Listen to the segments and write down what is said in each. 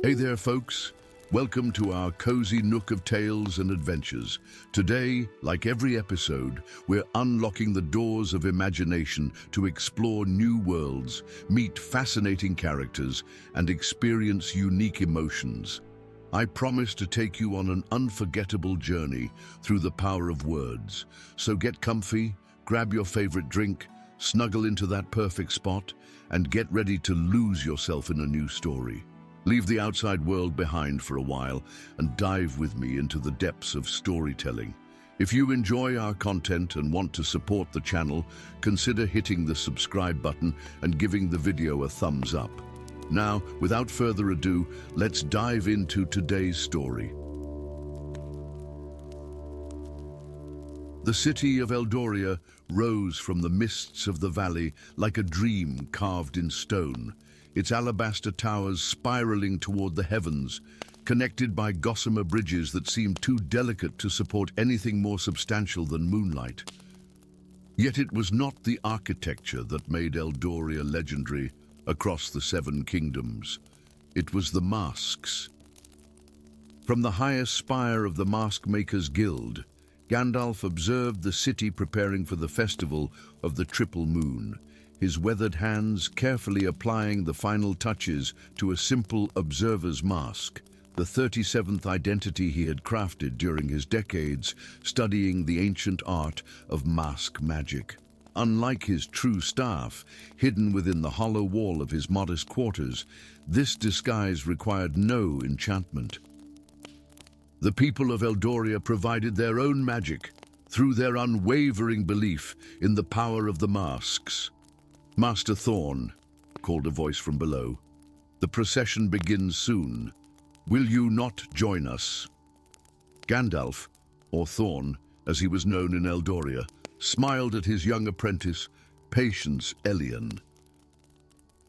Hey there, folks. Welcome to our cozy nook of tales and adventures. Today, like every episode, we're unlocking the doors of imagination to explore new worlds, meet fascinating characters, and experience unique emotions. I promise to take you on an unforgettable journey through the power of words. So get comfy, grab your favorite drink, snuggle into that perfect spot, and get ready to lose yourself in a new story. Leave the outside world behind for a while and dive with me into the depths of storytelling. If you enjoy our content and want to support the channel, consider hitting the subscribe button and giving the video a thumbs up. Now, without further ado, let's dive into today's story. The city of Eldoria rose from the mists of the valley like a dream carved in stone, its alabaster towers spiraling toward the heavens, connected by gossamer bridges that seemed too delicate to support anything more substantial than moonlight. Yet it was not the architecture that made Eldoria legendary across the Seven Kingdoms. It was the masks. From the highest spire of the Mask Makers Guild, Gandalf observed the city preparing for the festival of the Triple Moon, his weathered hands carefully applying the final touches to a simple observer's mask, the 37th identity he had crafted during his decades studying the ancient art of mask magic. Unlike his true staff, hidden within the hollow wall of his modest quarters, this disguise required no enchantment. The people of Eldoria provided their own magic through their unwavering belief in the power of the masks. "Master Thorn," called a voice from below, "the procession begins soon. Will you not join us?" Gandalf, or Thorn, as he was known in Eldoria, smiled at his young apprentice, Patience Elian.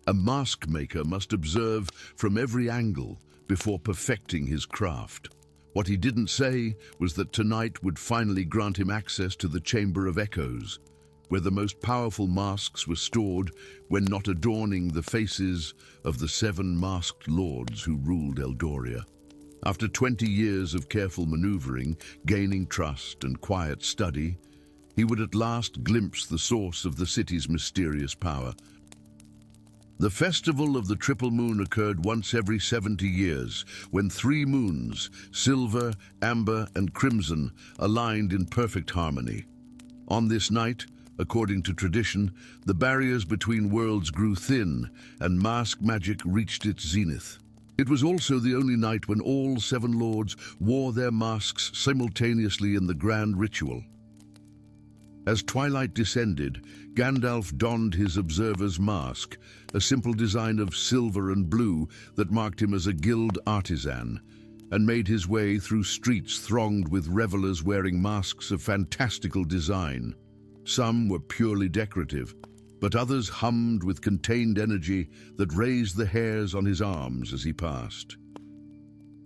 A mask maker must observe from every angle before perfecting his craft. What he didn't say was that tonight would finally grant him access to the Chamber of Echoes, where the most powerful masks were stored when not adorning the faces of the 7 masked lords who ruled Eldoria. After 20 years of careful maneuvering, gaining trust and quiet study, he would at last glimpse the source of the city's mysterious power. The festival of the Triple Moon occurred once every 70 years, when 3 moons, silver, amber, and crimson, aligned in perfect harmony. On this night, according to tradition, the barriers between worlds grew thin and mask magic reached its zenith. It was also the only night when all 7 lords wore their masks simultaneously in the grand ritual. As twilight descended, Gandalf donned his observer's mask, a simple design of silver and blue that marked him as a guild artisan, and made his way through streets thronged with revelers wearing masks of fantastical design. Some were purely decorative, but others hummed with contained energy that raised the hairs on his arms as he passed.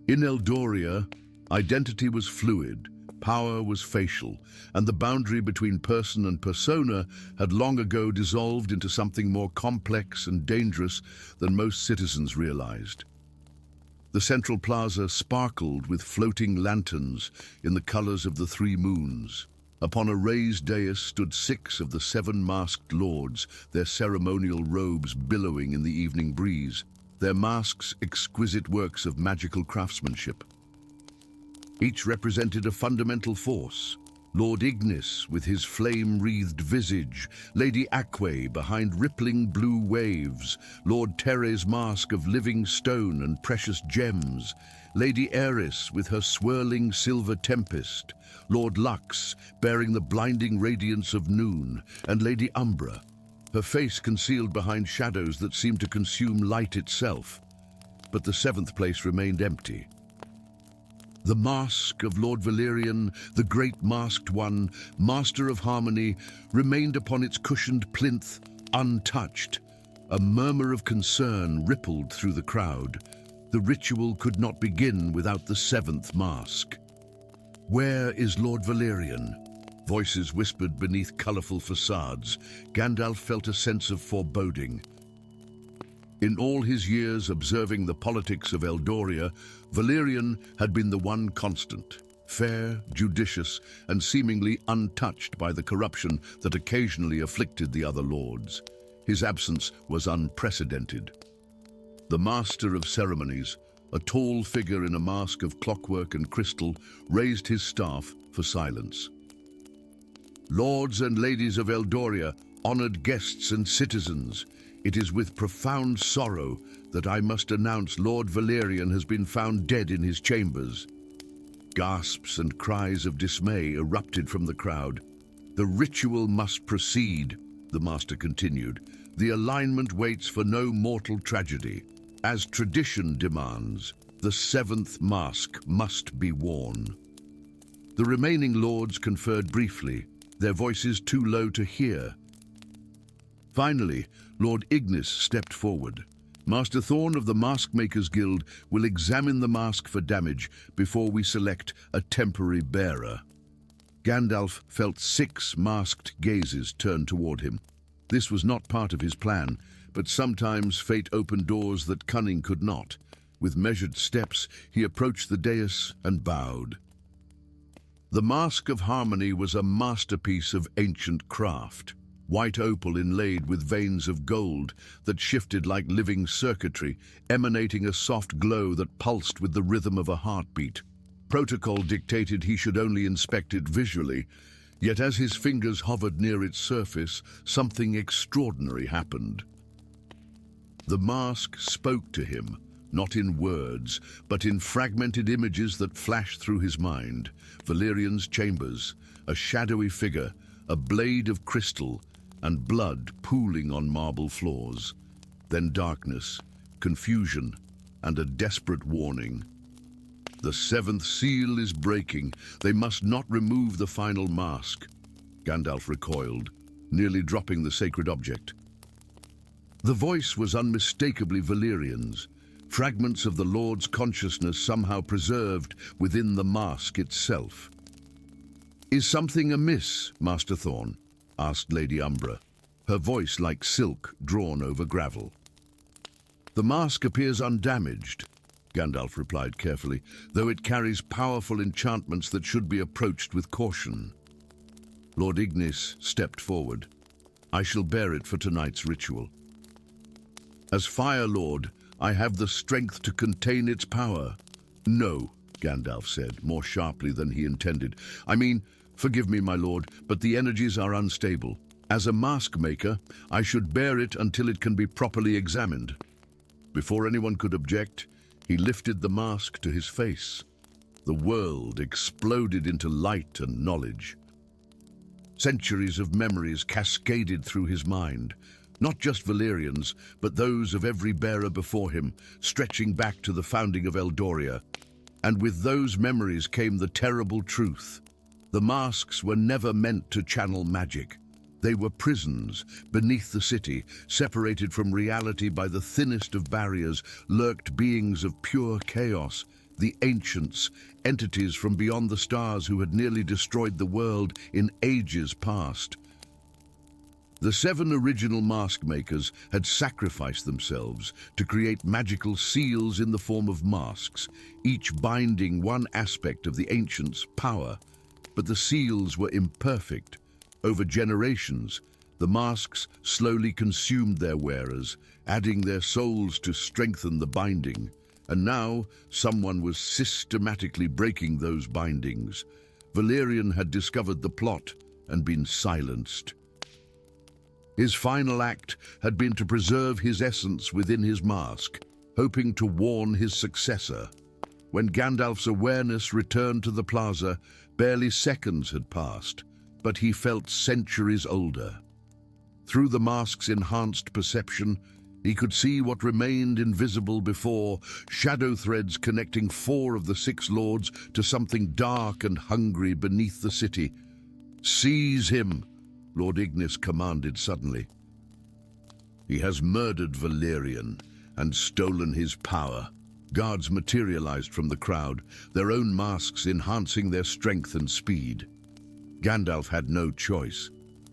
In Eldoria, identity was fluid, power was facial, and the boundary between person and persona had long ago dissolved into something more complex and dangerous than most citizens realized. The central plaza sparkled with floating lanterns in the colors of the 3 moons. Upon a raised dais stood 6 of the 7 masked lords, their ceremonial robes billowing in the evening breeze, their masks exquisite works of magical craftsmanship. Each represented a fundamental force. Lord Ignis with his flame-wreathed visage, Lady Aquae behind rippling blue waves, Lord Terre's mask of living stone and precious gems, Lady Eris with her swirling silver tempest, Lord Lux bearing the blinding radiance of noon, and Lady Umbra, her face concealed behind shadows that seemed to consume light itself. But the 7th place remained empty. The mask of Lord Valyrian, the great masked one, master of harmony, remained upon its cushioned plinth, untouched. A murmur of concern rippled through the crowd. The ritual could not begin without the 7th mask. "Where is Lord Valyrian?" Voices whispered beneath colorful facades. Gandalf felt a sense of foreboding. In all his years observing the politics of Eldoria, Valyrian had been the one constant, fair, judicious, and seemingly untouched by the corruption that occasionally afflicted the other lords. His absence was unprecedented. The master of ceremonies, a tall figure in a mask of clockwork and crystal, raised his staff for silence. Lords and ladies of Eldoria, honored guests and citizens, it is with profound sorrow that I must announce Lord Valyrian has been found dead in his chambers. Gasps and cries of dismay erupted from the crowd. The ritual must proceed, the master continued. The alignment waits for no mortal tragedy. As tradition demands, the seventh mask must be worn. The remaining lords conferred briefly, their voices too low to hear. Finally, Lord Ignis stepped forward. Master Thorn of the Maskmakers Guild will examine the mask for damage before we select a temporary bearer. Gandalf felt 6 masked gazes turn toward him. This was not part of his plan, but sometimes fate opened doors that cunning could not. With measured steps, he approached the dais and bowed. The Mask of Harmony was a masterpiece of ancient craft. White opal inlaid with veins of gold that shifted like living circuitry, emanating a soft glow that pulsed with the rhythm of a heartbeat. Protocol dictated he should only inspect it visually, yet as his fingers hovered near its surface, something extraordinary happened. The mask spoke to him, not in words, but in fragmented images that flashed through his mind. Valyrian's chambers, a shadowy figure, a blade of crystal, and blood pooling on marble floors. Then darkness, confusion, and a desperate warning. The 7th seal is breaking. They must not remove the final mask. Gandalf recoiled, nearly dropping the sacred object. The voice was unmistakably Valyrian's, fragments of the Lord's consciousness somehow preserved within the mask itself. "Is something amiss, Master Thorn?" asked Lady Umbra, her voice like silk drawn over gravel. "The mask appears undamaged," Gandalf replied carefully, "though it carries powerful enchantments that should be approached with caution." Lord Ignis stepped forward. "I shall bear it for tonight's ritual. As Fire Lord, I have the strength to contain its power." "No," Gandalf said, more sharply than he intended. "I mean, forgive me, my lord, but the energies are unstable. As a mask maker, I should bear it until it can be properly examined." Before anyone could object, he lifted the mask to his face. The world exploded into light and knowledge. Centuries of memories cascaded through his mind, not just Valyrian's, but those of every bearer before him, stretching back to the founding of Eldoria. And with those memories came the terrible truth. The masks were never meant to channel magic. They were prisons beneath the city, separated from reality by the thinnest of barriers, lurked beings of pure chaos, the ancients, entities from beyond the stars who had nearly destroyed the world in ages past. The 7 original mask makers had sacrificed themselves to create magical seals in the form of masks, each binding one aspect of the ancients' power. But the seals were imperfect. Over generations, the masks slowly consumed their wearers, adding their souls to strengthen the binding. And now, someone was systematically breaking those bindings. Valyrian had discovered the plot and been silenced. His final act had been to preserve his essence within his mask, hoping to warn his successor. When Gandalf's awareness returned to the plaza, barely seconds had passed, but he felt centuries older. Through the mask's enhanced perception, he could see what remained invisible before, shadow threads connecting 4 of the 6 lords to something dark and hungry beneath the city. "Seize him!" Lord Ignis commanded suddenly. "He has murdered Valyrian and stolen his power." Guards materialized from the crowd, their own masks enhancing their strength and speed. Gandalf had no choice.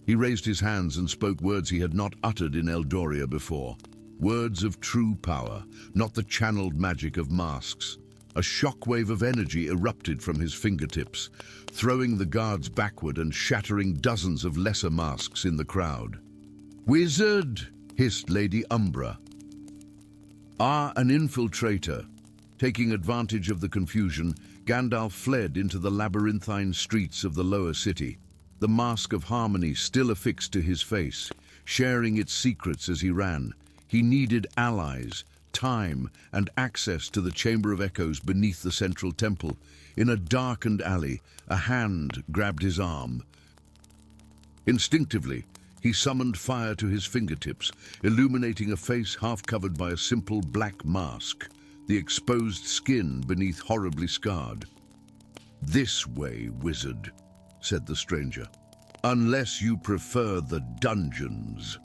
He raised his hands and spoke words he had not uttered in Eldoria before. Words of true power, not the channeled magic of masks. A shockwave of energy erupted from his fingertips, throwing the guards backward and shattering dozens of lesser masks in the crowd. "Wizard!" hissed Lady Umbra. An infiltrator. Taking advantage of the confusion, Gandalf fled into the labyrinthine streets of the lower city, the mask of harmony still affixed to his face, sharing its secrets as he ran. He needed allies, time, and access to the Chamber of Echoes beneath the central temple. In a darkened alley, a hand grabbed his arm. Instinctively, he summoned fire to his fingertips, illuminating a face half covered by a simple black mask, the exposed skin beneath horribly scarred. "This way, wizard," said the stranger, "unless you prefer the dungeons."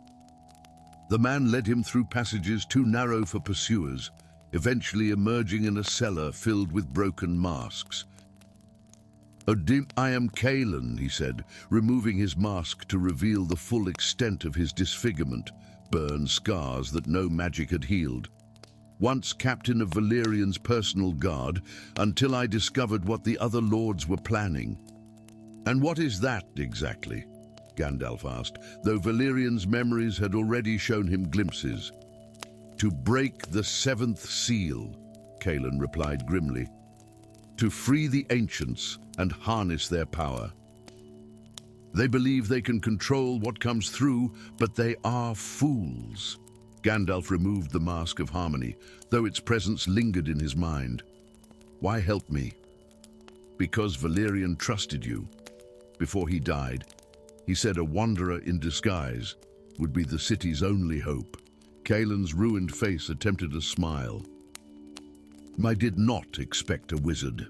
The man led him through passages too narrow for pursuers, eventually emerging in a cellar filled with broken masks. "I am Kalin," he said, removing his mask to reveal the full extent of his disfigurement, burned scars that no magic had healed. "Once captain of Valyrian's personal guard, until I discovered what the other lords were planning." "And what is that exactly?" Gandalf asked, though Valyrian's memories had already shown him glimpses. "To break the seventh seal," Kalin replied grimly. "To free the ancients and harness their power. They believe they can control what comes through, but they are fools." Gandalf removed the mask of harmony, though its presence lingered in his mind. "Why help me?" "Because Valyrian trusted you. Before he died, he said a wanderer in disguise would be the city's only hope." Kalin's ruined face attempted a smile. "I did not expect a wizard."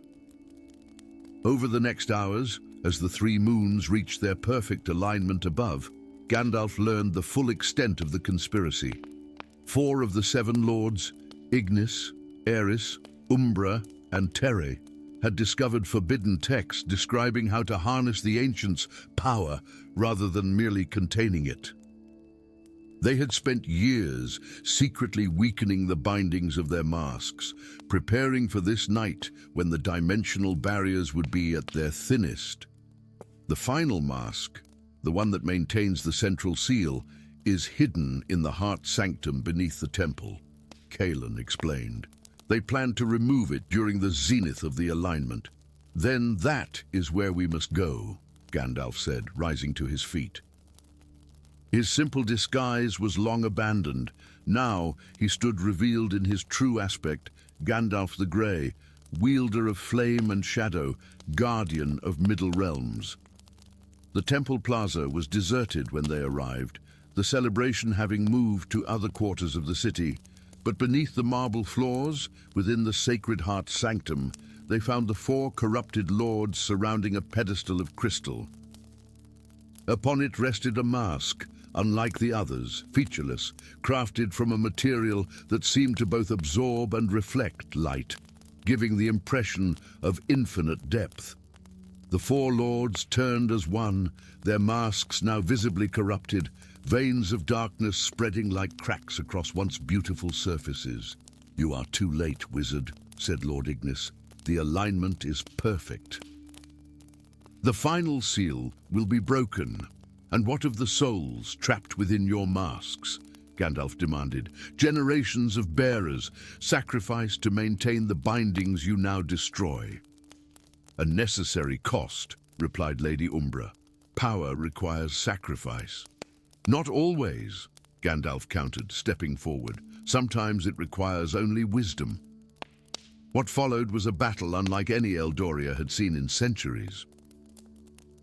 Over the next hours, as the three moons reached their perfect alignment above, Gandalf learned the full extent of the conspiracy. 4 of the 7 lords, Ignis, Eris, Umbra, and Terre, had discovered forbidden texts describing how to harness the ancients' power rather than merely containing it. They had spent years secretly weakening the bindings of their masks, preparing for this night when the dimensional barriers would be at their thinnest. The final mask, the one that maintains the central seal, is hidden in the heart sanctum beneath the temple, Kalin explained. They plan to remove it during the zenith of the alignment. "Then that is where we must go," Gandalf said, rising to his feet. His simple disguise was long abandoned. Now he stood revealed in his true aspect, Gandalf the Grey, wielder of flame and shadow, guardian of Middle Realms. The temple plaza was deserted when they arrived, the celebration having moved to other quarters of the city. But beneath the marble floors, within the Sacred Heart Sanctum, they found the 4 corrupted lords surrounding a pedestal of crystal. Upon it rested a mask, unlike the others, featureless, crafted from a material that seemed to both absorb and reflect light, giving the impression of infinite depth. The 4 lords turned as one, their masks now visibly corrupted, veins of darkness spreading like cracks across once beautiful surfaces. "You are too late, wizard," said Lord Ignis. "The alignment is perfect." "The final seal will be broken. And what of the souls trapped within your masks?" Gandalf demanded. "Generations of bearers, sacrificed to maintain the bindings you now destroy." "A necessary cost," replied Lady Umbra. "Power requires sacrifice." "Not always," Gandalf countered, stepping forward. "Sometimes it requires only wisdom." What followed was a battle unlike any Eldoria had seen in centuries.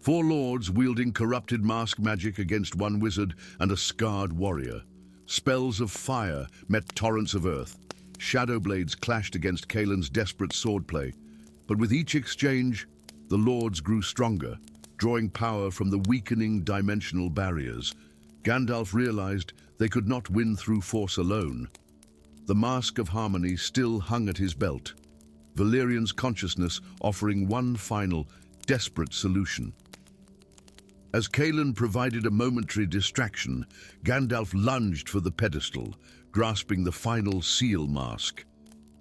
4 lords wielding corrupted mask magic against 1 wizard and a scarred warrior. Spells of fire met torrents of earth. Shadow blades clashed against Kalin's desperate swordplay. But with each exchange, the lords grew stronger, drawing power from the weakening dimensional barriers. Gandalf realized they could not win through force alone. The mask of harmony still hung at his belt, Valyrian's consciousness offering one final, desperate solution. As Kalin provided a momentary distraction, Gandalf lunged for the pedestal, grasping the final seal mask.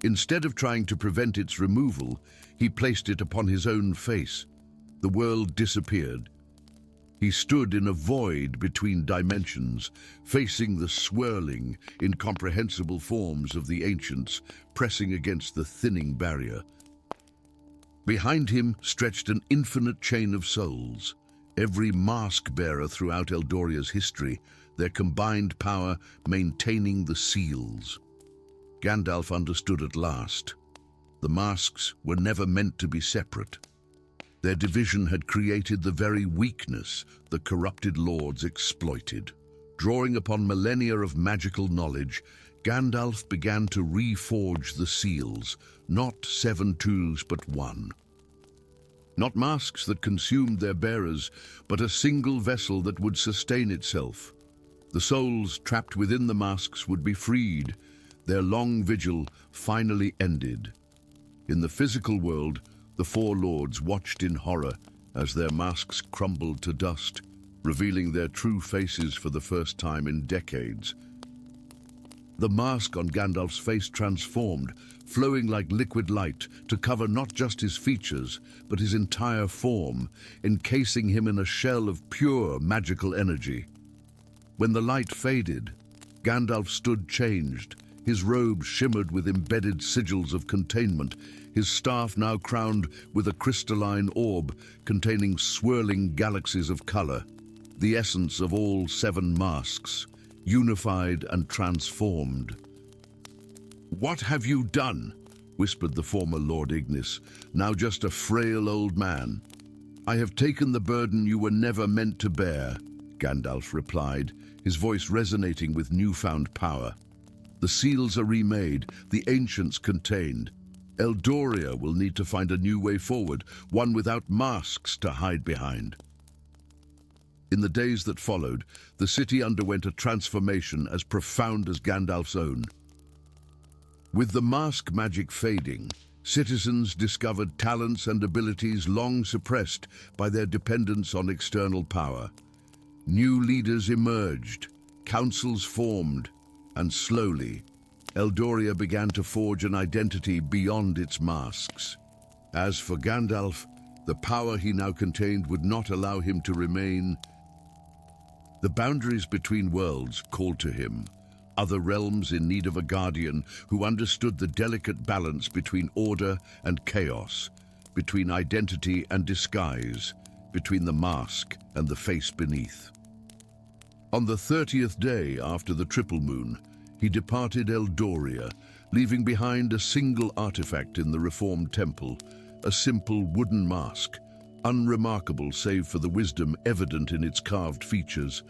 Instead of trying to prevent its removal, he placed it upon his own face. The world disappeared. He stood in a void between dimensions, facing the swirling, incomprehensible forms of the ancients pressing against the thinning barrier. Behind him stretched an infinite chain of souls, every mask-bearer throughout Eldoria's history, their combined power maintaining the seals. Gandalf understood at last. The masks were never meant to be separate. Their division had created the very weakness the corrupted lords exploited. Drawing upon millennia of magical knowledge, Gandalf began to reforge the seals, not 7 tools but one. Not masks that consumed their bearers, but a single vessel that would sustain itself. The souls trapped within the masks would be freed, their long vigil finally ended. In the physical world, the four lords watched in horror as their masks crumbled to dust, revealing their true faces for the first time in decades. The mask on Gandalf's face transformed, flowing like liquid light to cover not just his features, but his entire form, encasing him in a shell of pure magical energy. When the light faded, Gandalf stood changed. His robe shimmered with embedded sigils of containment, his staff now crowned with a crystalline orb containing swirling galaxies of color, the essence of all 7 masks, unified and transformed. "What have you done?" whispered the former Lord Ignis, now just a frail old man. "I have taken the burden you were never meant to bear," Gandalf replied, his voice resonating with newfound power. "The seals are remade, the ancients contained. Eldoria will need to find a new way forward, one without masks to hide behind." In the days that followed, the city underwent a transformation as profound as Gandalf's own. With the mask magic fading, citizens discovered talents and abilities long suppressed by their dependence on external power. New leaders emerged, councils formed, and slowly, Eldoria began to forge an identity beyond its masks. As for Gandalf, the power he now contained would not allow him to remain. The boundaries between worlds called to him, other realms in need of a guardian who understood the delicate balance between order and chaos, between identity and disguise, between the mask and the face beneath. On the 30th day after the triple moon, he departed Eldoria, leaving behind a single artifact in the reformed temple, a simple wooden mask, unremarkable save for the wisdom evident in its carved features,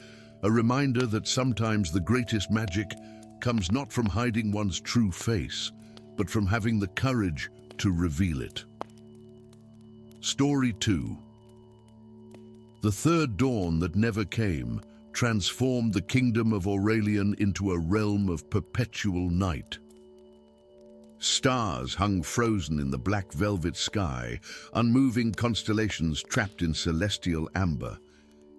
a reminder that sometimes the greatest magic comes not from hiding one's true face, but from having the courage to reveal it. Story 2. The third dawn that never came transformed the kingdom of Aurelian into a realm of perpetual night. Stars hung frozen in the black velvet sky, unmoving constellations trapped in celestial amber.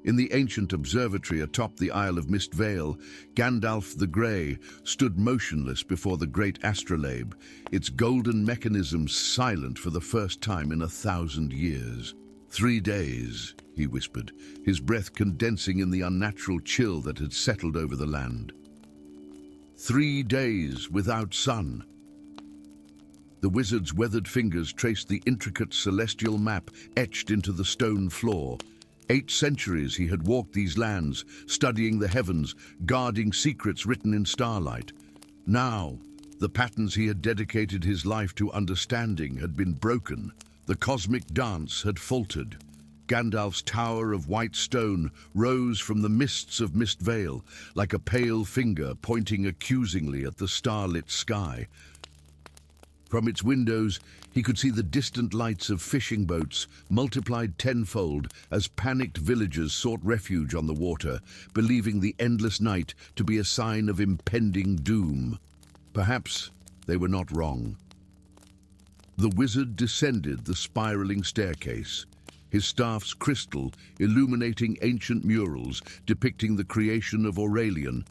In the ancient observatory atop the Isle of Mist Vale, Gandalf the Grey stood motionless before the great astrolabe, its golden mechanisms silent for the first time in 1,000 years. 3 days, he whispered, his breath condensing in the unnatural chill that had settled over the land. 3 days without sun. The wizard's weathered fingers traced the intricate celestial map etched into the stone floor. 8 centuries he had walked these lands, studying the heavens, guarding secrets written in starlight. Now, the patterns he had dedicated his life to understanding had been broken. The cosmic dance had faltered. Gandalf's tower of white stone rose from the mists of Mist Vale, like a pale finger pointing accusingly at the starlit sky. From its windows, he could see the distant lights of fishing boats, multiplied tenfold as panicked villagers sought refuge on the water, believing the endless night to be a sign of impending doom. Perhaps they were not wrong. The wizard descended the spiraling staircase, his staff's crystal illuminating ancient murals depicting the creation of Aurelian.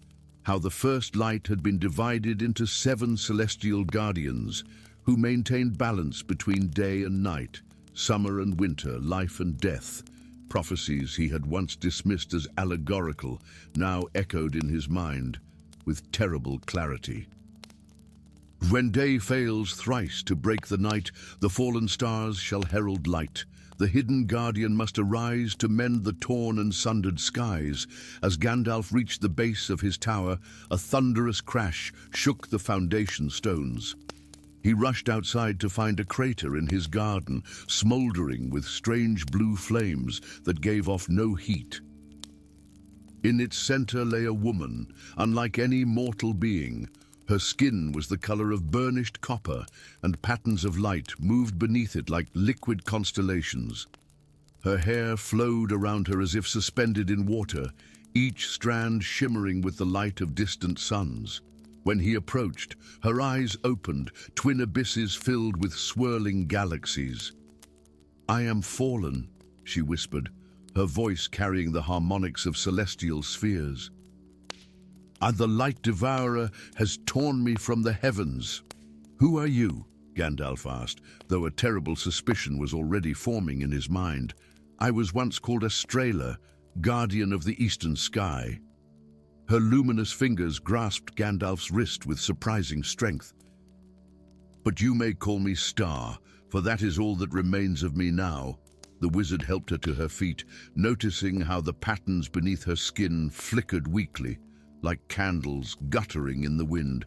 how the first light had been divided into 7 celestial guardians who maintained balance between day and night, summer and winter, life and death. Prophecies he had once dismissed as allegorical now echoed in his mind with terrible clarity. When day fails thrice to break the night, the fallen stars shall herald light. The hidden guardian must arise to mend the torn and sundered skies. As Gandalf reached the base of his tower, a thunderous crash shook the foundation stones. He rushed outside to find a crater in his garden, smoldering with strange blue flames that gave off no heat. In its center lay a woman, unlike any mortal being. Her skin was the color of burnished copper, and patterns of light moved beneath it like liquid constellations. Her hair flowed around her as if suspended in water, each strand shimmering with the light of distant suns. When he approached, her eyes opened, twin abysses filled with swirling galaxies. "I am fallen," she whispered, her voice carrying the harmonics of celestial spheres. "And the light devourer has torn me from the heavens." "Who are you?" Gandalf asked, though a terrible suspicion was already forming in his mind. "I was once called Estrela, guardian of the eastern sky." Her luminous fingers grasped Gandalf's wrist with surprising strength. "But you may call me Star, for that is all that remains of me now." The wizard helped her to her feet, noticing how the patterns beneath her skin flickered weakly, like candles guttering in the wind.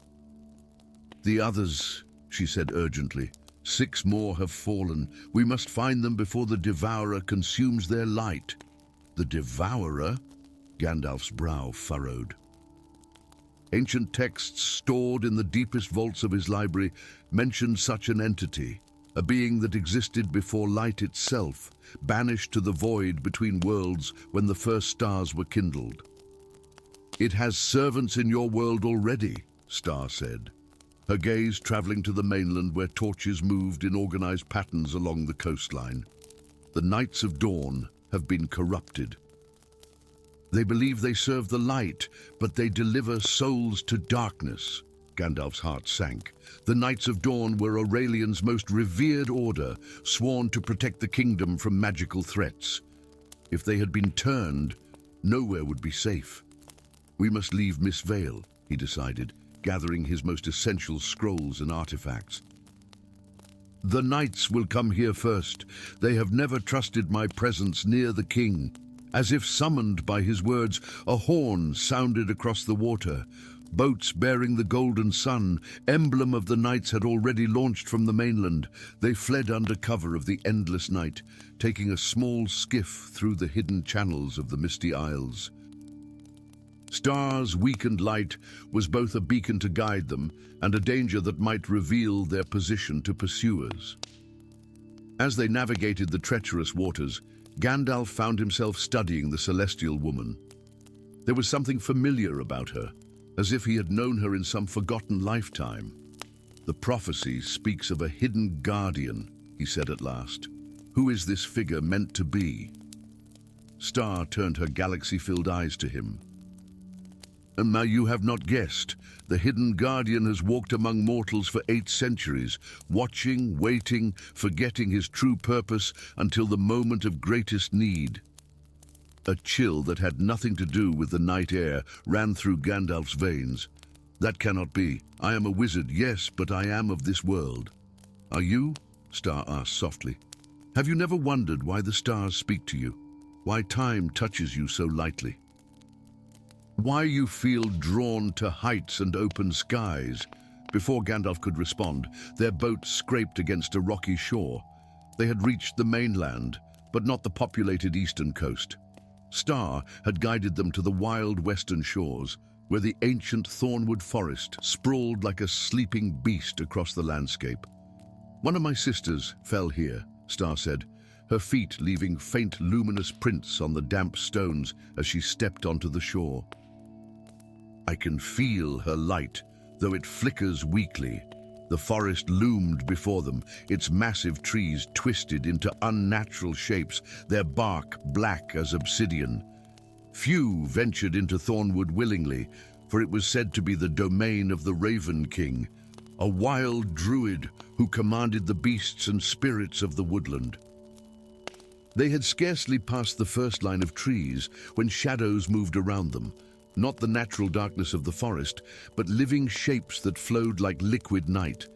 "The others," she said urgently. 6 more have fallen. We must find them before the Devourer consumes their light." "The Devourer?" Gandalf's brow furrowed. Ancient texts stored in the deepest vaults of his library mentioned such an entity, a being that existed before light itself, banished to the void between worlds when the first stars were kindled. "It has servants in your world already," Star said, her gaze traveling to the mainland where torches moved in organized patterns along the coastline. "The Knights of Dawn have been corrupted. They believe they serve the light, but they deliver souls to darkness." Gandalf's heart sank. The Knights of Dawn were Aurelian's most revered order, sworn to protect the kingdom from magical threats. If they had been turned, nowhere would be safe. "We must leave Miss Vale," he decided, gathering his most essential scrolls and artifacts. "The knights will come here first. They have never trusted my presence near the king." As if summoned by his words, a horn sounded across the water. Boats bearing the golden sun, emblem of the knights, had already launched from the mainland. They fled under cover of the endless night, taking a small skiff through the hidden channels of the misty isles. Star's weakened light was both a beacon to guide them and a danger that might reveal their position to pursuers. As they navigated the treacherous waters, Gandalf found himself studying the celestial woman. There was something familiar about her, as if he had known her in some forgotten lifetime. "The prophecy speaks of a hidden guardian," he said at last. "Who is this figure meant to be?" Star turned her galaxy-filled eyes to him. "And now you have not guessed. The hidden guardian has walked among mortals for 8 centuries, watching, waiting, forgetting his true purpose until the moment of greatest need." A chill that had nothing to do with the night air ran through Gandalf's veins. "That cannot be. I am a wizard, yes, but I am of this world." "Are you?" Star asked softly. "Have you never wondered why the stars speak to you? Why time touches you so lightly? Why you feel drawn to heights and open skies?" Before Gandalf could respond, their boat scraped against a rocky shore. They had reached the mainland, but not the populated eastern coast. Star had guided them to the wild western shores, where the ancient thornwood forest sprawled like a sleeping beast across the landscape. "One of my sisters fell here," Star said, her feet leaving faint luminous prints on the damp stones as she stepped onto the shore. "I can feel her light, though it flickers weakly." The forest loomed before them, its massive trees twisted into unnatural shapes, their bark black as obsidian. Few ventured into Thornwood willingly, for it was said to be the domain of the Raven King, a wild druid who commanded the beasts and spirits of the woodland. They had scarcely passed the first line of trees when shadows moved around them, not the natural darkness of the forest, but living shapes that flowed like liquid night.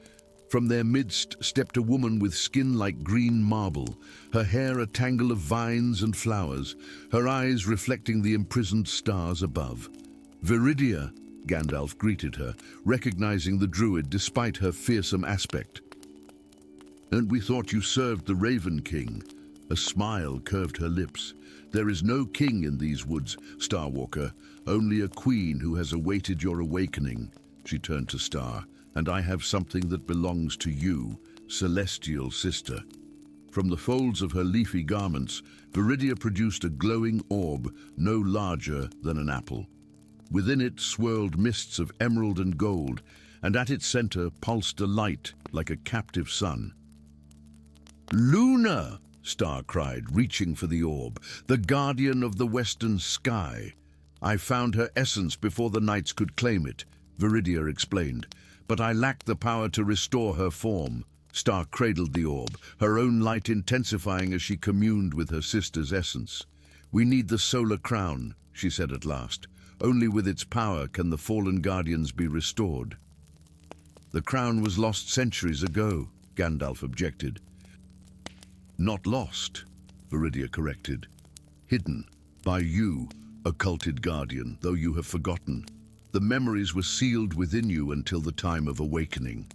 From their midst stepped a woman with skin like green marble, her hair a tangle of vines and flowers, her eyes reflecting the imprisoned stars above. "Viridia," Gandalf greeted her, recognizing the druid despite her fearsome aspect. "And we thought you served the Raven King." A smile curved her lips. "There is no king in these woods, Starwalker, only a queen who has awaited your awakening." She turned to Star. "And I have something that belongs to you, celestial sister." From the folds of her leafy garments, Viridia produced a glowing orb no larger than an apple. Within it swirled mists of emerald and gold, and at its center pulsed a light like a captive sun. "Luna!" Star cried, reaching for the orb, "the guardian of the western sky." "I found her essence before the knights could claim it," Viridia explained, "but I lacked the power to restore her form." Star cradled the orb, her own light intensifying as she communed with her sister's essence. "We need the solar crown," she said at last. "Only with its power can the fallen guardians be restored." "The crown was lost centuries ago," Gandalf objected. "Not lost," Viridia corrected. "Hidden by you, occulted guardian, though you have forgotten. The memories were sealed within you until the time of awakening."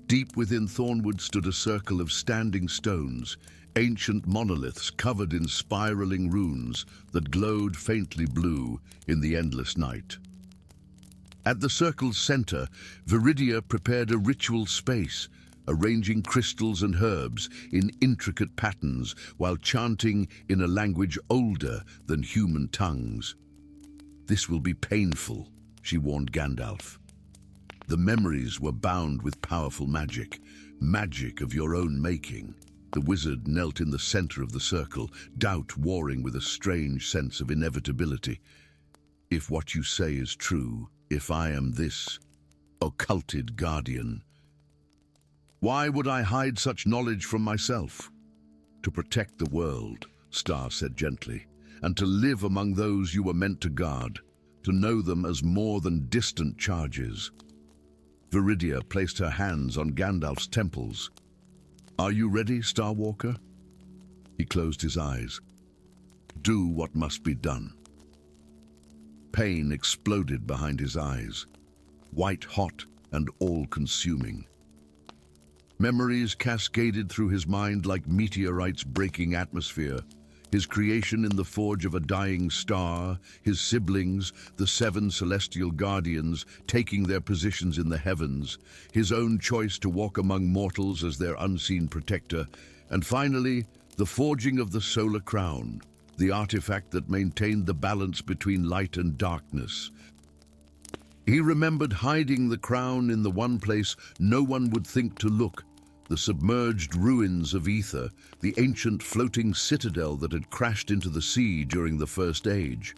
Deep within Thornwood stood a circle of standing stones, ancient monoliths covered in spiraling runes that glowed faintly blue in the endless night. At the circle's center, Viridia prepared a ritual space, arranging crystals and herbs in intricate patterns while chanting in a language older than human tongues. "This will be painful," she warned Gandalf. "The memories were bound with powerful magic, magic of your own making." The wizard knelt in the center of the circle, doubt warring with a strange sense of inevitability. "If what you say is true, if I am this occulted guardian, why would I hide such knowledge from myself?" "To protect the world," Star said gently, "and to live among those you were meant to guard, to know them as more than distant charges." Viridia placed her hands on Gandalf's temples. "Are you ready, Starwalker?" He closed his eyes. "Do what must be done." Pain exploded behind his eyes, white-hot and all-consuming. Memories cascaded through his mind like meteorites breaking atmosphere. His creation in the forge of a dying star, his siblings, the 7 celestial guardians, taking their positions in the heavens, his own choice to walk among mortals as their unseen protector, and finally, the forging of the solar crown, the artifact that maintained the balance between light and darkness. He remembered hiding the crown in the one place no one would think to look, the submerged ruins of Ether, the ancient floating citadel that had crashed into the sea during the First Age.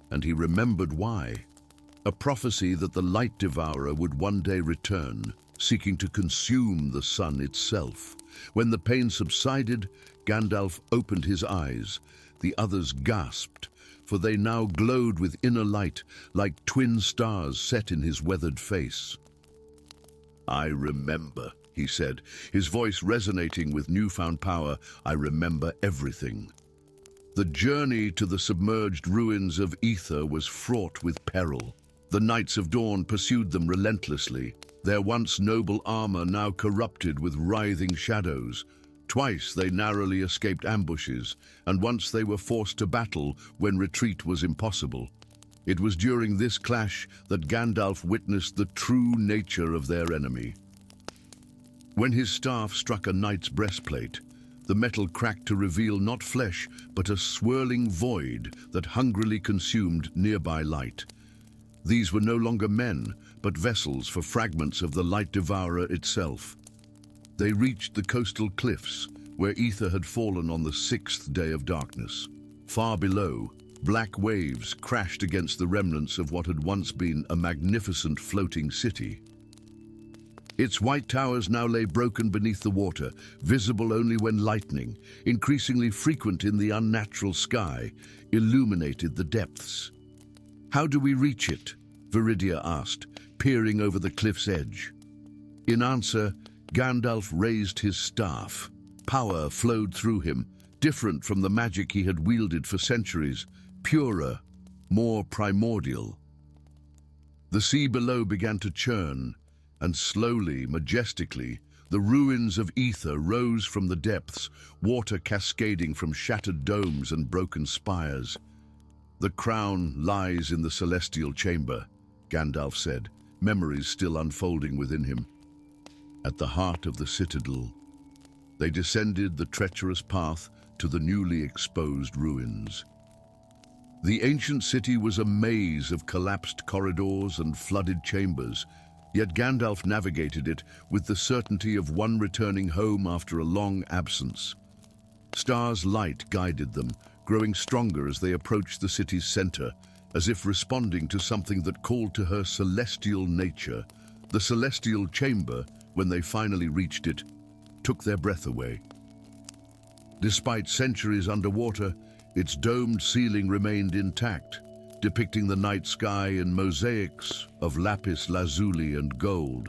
And he remembered why. A prophecy that the Light Devourer would one day return, seeking to consume the sun itself. When the pain subsided, Gandalf opened his eyes. The others gasped, for they now glowed with inner light, like twin stars set in his weathered face. "I remember," he said, his voice resonating with newfound power. "I remember everything." The journey to the submerged ruins of Ether was fraught with peril. The Knights of Dawn pursued them relentlessly, their once noble armor now corrupted with writhing shadows. Twice they narrowly escaped ambushes, and once they were forced to battle when retreat was impossible. It was during this clash that Gandalf witnessed the true nature of their enemy. When his staff struck a knight's breastplate, the metal cracked to reveal not flesh, but a swirling void that hungrily consumed nearby light. These were no longer men, but vessels for fragments of the Light Devourer itself. They reached the coastal cliffs, where Ether had fallen on the 6th day of darkness. Far below, Black waves crashed against the remnants of what had once been a magnificent floating city. Its white towers now lay broken beneath the water, visible only when lightning, increasingly frequent in the unnatural sky, illuminated the depths. "How do we reach it?" Viridia asked, peering over the cliff's edge. In answer, Gandalf raised his staff. Power flowed through him, different from the magic he had wielded for centuries, purer, more primordial. The sea below began to churn, and slowly, majestically, the ruins of ether rose from the depths, water cascading from shattered domes and broken spires. "The crown lies in the celestial chamber," Gandalf said, memories still unfolding within him. At the heart of the citadel, they descended the treacherous path to the newly exposed ruins. The ancient city was a maze of collapsed corridors and flooded chambers, yet Gandalf navigated it with the certainty of one returning home after a long absence. Stars' light guided them, growing stronger as they approached the city's center, as if responding to something that called to her celestial nature. The celestial chamber, when they finally reached it, took their breath away. Despite centuries underwater, its domed ceiling remained intact, depicting the night sky in mosaics of lapis lazuli and gold.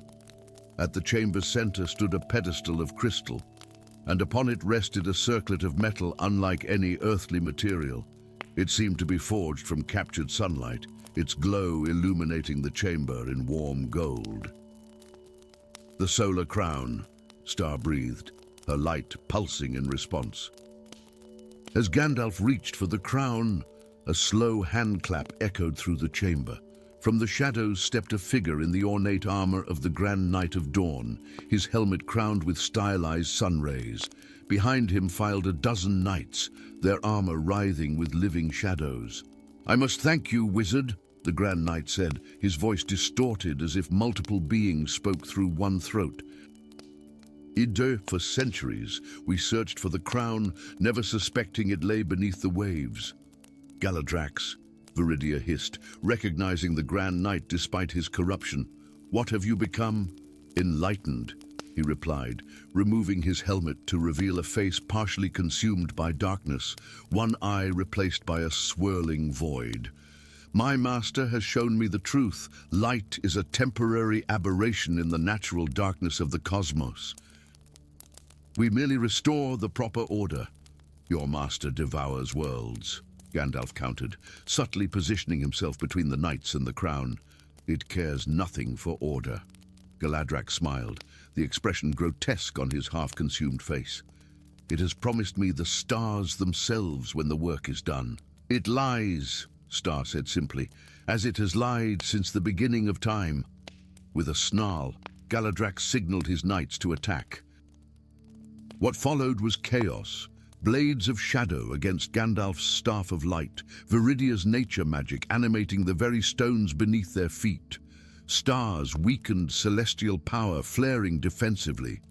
At the chamber's center stood a pedestal of crystal, and upon it rested a circlet of metal unlike any earthly material. It seemed to be forged from captured sunlight, its glow illuminating the chamber in warm gold. "The solar crown," Star breathed, her light pulsing in response. As Gandalf reached for the crown, a slow handclap echoed through the chamber. From the shadows stepped a figure in the ornate armor of the Grand Knight of Dawn, his helmet crowned with stylized sun rays. Behind him filed a dozen knights, their armor writhing with living shadows. "I must thank you, wizard," the Grand Knight said, his voice distorted as if multiple beings spoke through one throat. For centuries, we searched for the crown, never suspecting it lay beneath the waves." "Galadrax," Viridia hissed, recognizing the Grand Knight despite his corruption. "What have you become?" "Enlightened," he replied, removing his helmet to reveal a face partially consumed by darkness, one eye replaced by a swirling void. "My master has shown me the truth. Light is a temporary aberration in the natural darkness of the cosmos. We merely restore the proper order." "Your master devours worlds," Gandalf countered, subtly positioning himself between the knights and the crown. "It cares nothing for order." Galadrax smiled, the expression grotesque on his half-consumed face. "It has promised me the stars themselves when the work is done." "It lies," Star said simply, "as it has lied since the beginning of time." With a snarl, Galadrax signaled his knights to attack. What followed was chaos. Blades of shadow against Gandalf's staff of light, Viridia's nature magic animating the very stones beneath their feet. Stars weakened celestial power flaring defensively.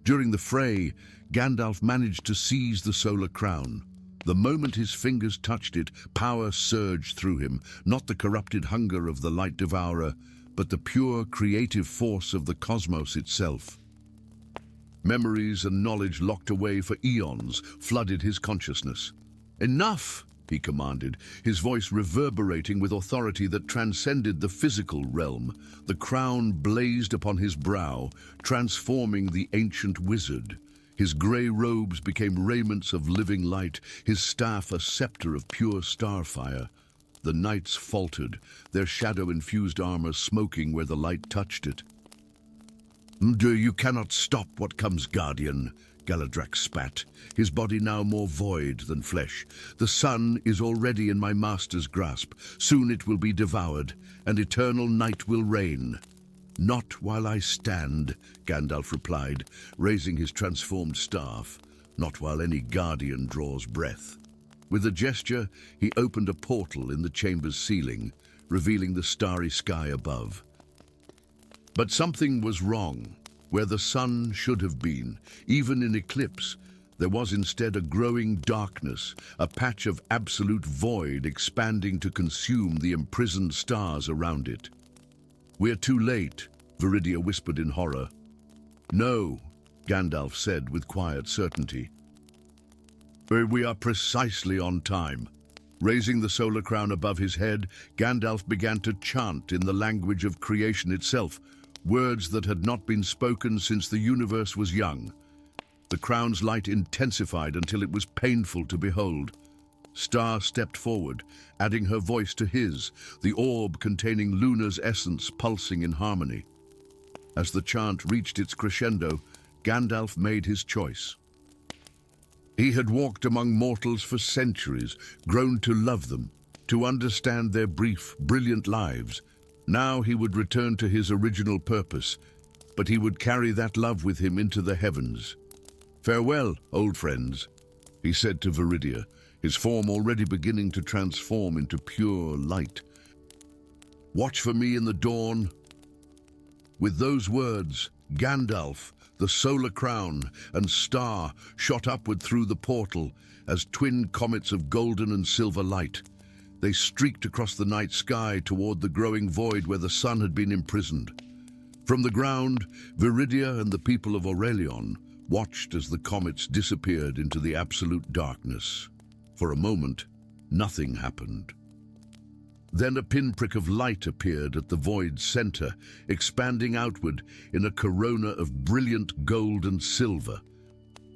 During the fray, Gandalf managed to seize the solar crown. The moment his fingers touched it, power surged through him, not the corrupted hunger of the light devourer, but the pure creative force of the cosmos itself. Memories and knowledge locked away for eons flooded his consciousness. "Enough!" he commanded, his voice reverberating with authority that transcended the physical realm. The crown blazed upon his brow, transforming the ancient wizard. His grey robes became raiments of living light, his staff a scepter of pure starfire. The knights faltered, their shadow-infused armor smoking where the light touched it. "You cannot stop what comes, Guardian," Galadrax spat, his body now more void than flesh. "The sun is already in my master's grasp. Soon it will be devoured, and eternal night will reign." "Not while I stand," Gandalf replied, raising his transformed staff. "Not while any guardian draws breath." With a gesture, he opened a portal in the chamber's ceiling, revealing the starry sky above. But something was wrong. Where the sun should have been, even in eclipse, There was instead a growing darkness, a patch of absolute void expanding to consume the imprisoned stars around it. "We're too late," Viridia whispered in horror. "No," Gandalf said with quiet certainty. "We are precisely on time." Raising the solar crown above his head, Gandalf began to chant in the language of creation itself, words that had not been spoken since the universe was young. The crown's light intensified until it was painful to behold. Star stepped forward, adding her voice to his, the orb containing Luna's essence pulsing in harmony. As the chant reached its crescendo, Gandalf made his choice. He had walked among mortals for centuries, grown to love them, to understand their brief, brilliant lives. Now he would return to his original purpose, but he would carry that love with him into the heavens. "Farewell, old friends," he said to Viridia, his form already beginning to transform into pure light. "Watch for me in the dawn." With those words, Gandalf, the solar crown, and star shot upward through the portal as twin comets of golden and silver light. They streaked across the night sky toward the growing void where the sun had been imprisoned. From the ground, Viridia and the people of Aurelion watched as the comets disappeared into the absolute darkness. For a moment, nothing happened. Then a pinprick of light appeared at the void's center, expanding outward in a corona of brilliant gold and silver.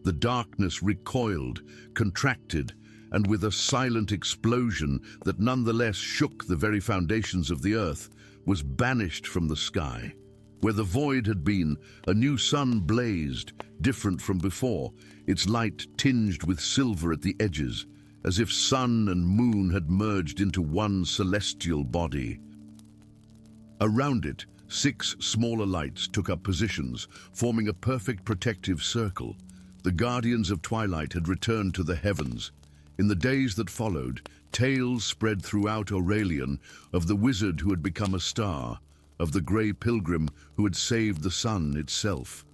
The darkness recoiled, contracted, and with a silent explosion that nonetheless shook the very foundations of the earth, was banished from the sky. Where the void had been, a new sun blazed, different from before, its light tinged with silver at the edges, as if sun and moon had merged into one celestial body. Around it, 6 smaller lights took up positions, forming a perfect protective circle. The guardians of Twilight had returned to the heavens. In the days that followed, tales spread throughout Aurelion of the wizard who had become a star, of the grey pilgrim who had saved the sun itself.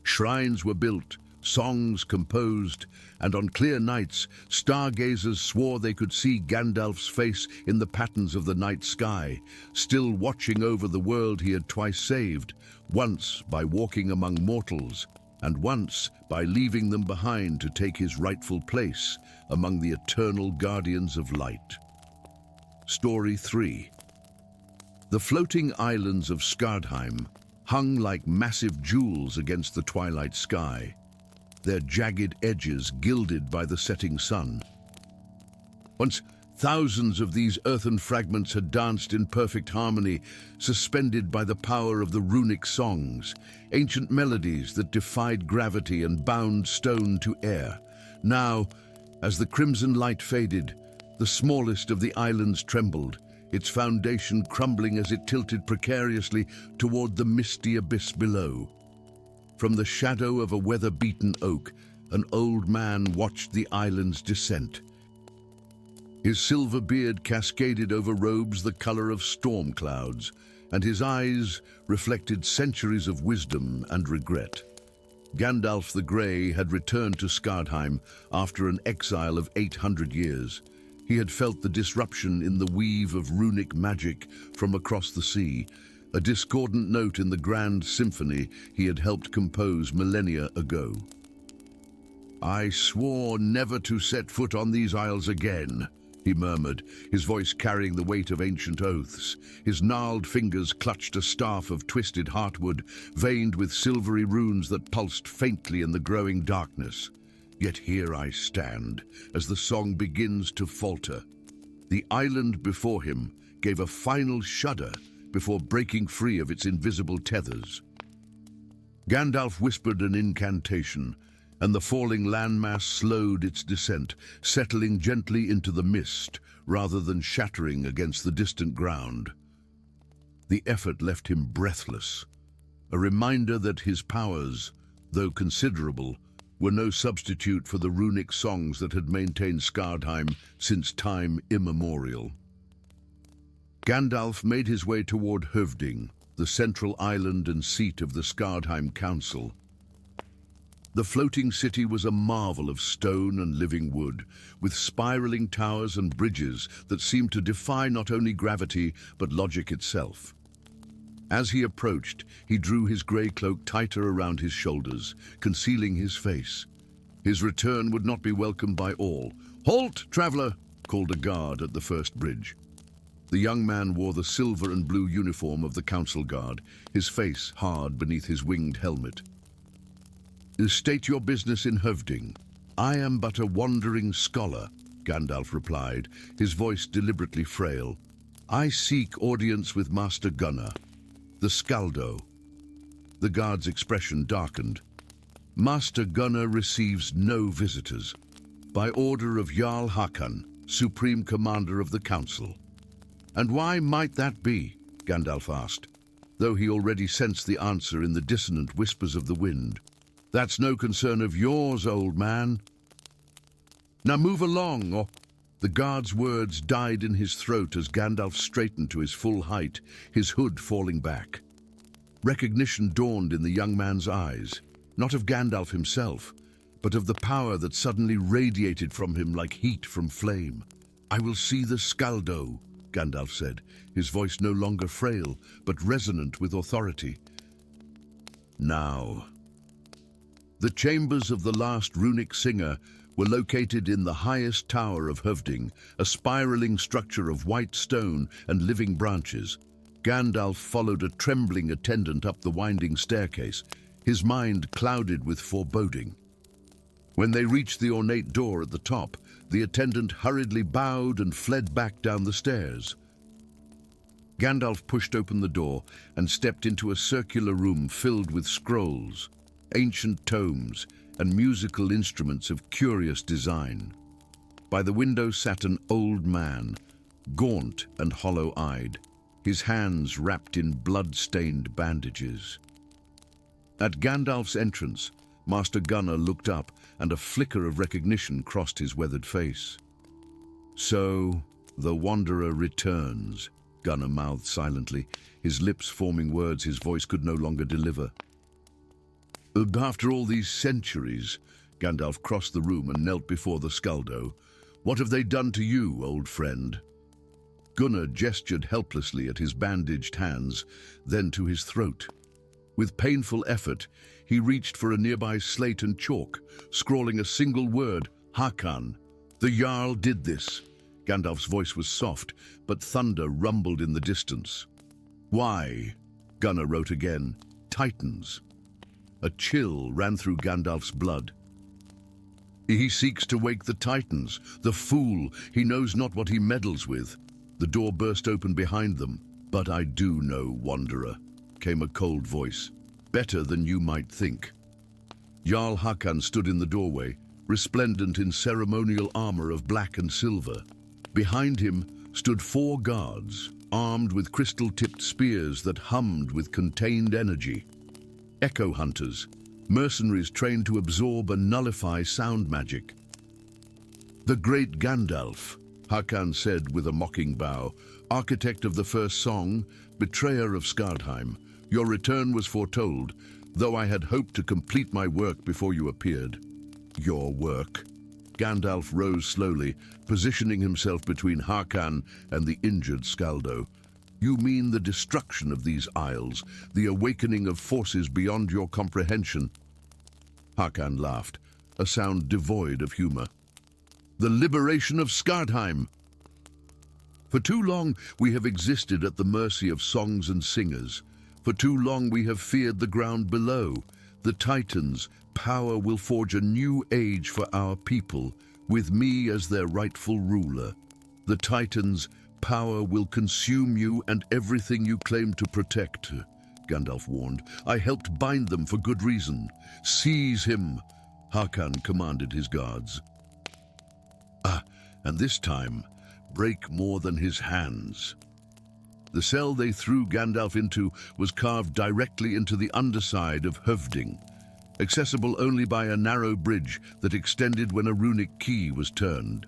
Shrines were built, songs composed, and on clear nights, stargazers swore they could see Gandalf's face in the patterns of the night sky, still watching over the world he had twice saved, once by walking among mortals, and once by leaving them behind to take his rightful place among the eternal guardians of light. Story 3. The floating islands of Skardheim hung like massive jewels against the twilight sky, their jagged edges gilded by the setting sun. Once thousands of these earthen fragments had danced in perfect harmony, suspended by the power of the runic songs, ancient melodies that defied gravity and bound stone to air. Now, as the crimson light faded, the smallest of the islands trembled, its foundation crumbling as it tilted precariously toward the misty abyss below. From the shadow of a weather-beaten oak, an old man watched the island's descent. His silver beard cascaded over robes the color of storm clouds, and his eyes reflected centuries of wisdom and regret. Gandalf the Grey had returned to Skardheim after an exile of 800 years. He had felt the disruption in the weave of runic magic from across the sea, a discordant note in the grand symphony he had helped compose millennia ago. "I swore never to set foot on these isles again," he murmured, his voice carrying the weight of ancient oaths. His gnarled fingers clutched a staff of twisted heartwood, veined with silvery runes that pulsed faintly in the growing darkness. Yet here I stand, as the song begins to falter. The island before him gave a final shudder before breaking free of its invisible tethers. Gandalf whispered an incantation, and the falling landmass slowed its descent, settling gently into the mist rather than shattering against the distant ground. The effort left him breathless, a reminder that his powers, though considerable, were no substitute for the runic songs that had maintained Skardheim since time immemorial. Gandalf made his way toward Høvding, the central island and seat of the Skardheim Council. The floating city was a marvel of stone and living wood, with spiraling towers and bridges that seemed to defy not only gravity but logic itself. As he approached, he drew his grey cloak tighter around his shoulders, concealing his face. His return would not be welcomed by all. "Halt, traveller!" called a guard at the first bridge. The young man wore the silver and blue uniform of the council guard, his face hard beneath his winged helmet. "State your business in Høvding." "I am but a wandering scholar," Gandalf replied, his voice deliberately frail. "I seek audience with Master Gunnar, the Skaldo." The guard's expression darkened. "Master Gunnar receives no visitors. By order of Jarl Hakon, Supreme Commander of the Council." "And why might that be?" Gandalf asked, though he already sensed the answer in the dissonant whispers of the wind. "That's no concern of yours, old man. Now move along, or—" The guard's words died in his throat as Gandalf straightened to his full height, his hood falling back. Recognition dawned in the young man's eyes, not of Gandalf himself, but of the power that suddenly radiated from him like heat from flame. "I will see the Skaldo," Gandalf said, his voice no longer frail, but resonant with authority. "Now." The chambers of the last runic singer were located in the highest tower of Høvding, a spiraling structure of white stone and living branches. Gandalf followed a trembling attendant up the winding staircase, his mind clouded with foreboding. When they reached the ornate door at the top, the attendant hurriedly bowed and fled back down the stairs. Gandalf pushed open the door and stepped into a circular room filled with scrolls, ancient tomes, and musical instruments of curious design. By the window sat an old man, gaunt and hollow-eyed, his hands wrapped in blood-stained bandages. At Gandalf's entrance, Master Gunnar looked up, and a flicker of recognition crossed his weathered face. "So, the Wanderer returns," Gunnar mouthed silently, his lips forming words his voice could no longer deliver. "After all these centuries," Gandalf crossed the room and knelt before the Skaldo, "what have they done to you, old friend?" Gunnar gestured helplessly at his bandaged hands, then to his throat. With painful effort, he reached for a nearby slate and chalk, scrawling a single word, "Hakon." "The Jarl did this." Gandalf's voice was soft, but thunder rumbled in the distance. "Why?" Gunnar wrote again, "Titans." A chill ran through Gandalf's blood. "He seeks to wake the Titans. The fool, he knows not what he meddles with." The door burst open behind them. "But I do know, Wanderer," came a cold voice. "Better than you might think." Jarl Hakon stood in the doorway, resplendent in ceremonial armor of black and silver. Behind him stood 4 guards, armed with crystal-tipped spears that hummed with contained energy. Echo hunters, mercenaries trained to absorb and nullify sound magic. "The great Gandalf," Hakon said with a mocking bow, "architect of the first song, betrayer of Skardheim, your return was foretold, though I had hoped to complete my work before you appeared." "Your work?" Gandalf rose slowly, positioning himself between Hakon and the injured Skaldo. "You mean the destruction of these isles, the awakening of forces beyond your comprehension?" Hakon laughed, a sound devoid of humor. "The liberation of Skardheim! For too long we have existed at the mercy of songs and singers. For too long we have feared the ground below. The Titans' power will forge a new age for our people, with me as their rightful ruler. The Titans' power will consume you and everything you claim to protect," Gandalf warned. "I helped bind them for good reason." "Seize him," Hakon commanded his guards. And this time, break more than his hands. The cell they threw Gandalf into was carved directly into the underside of Høvding, accessible only by a narrow bridge that extended when a runic key was turned.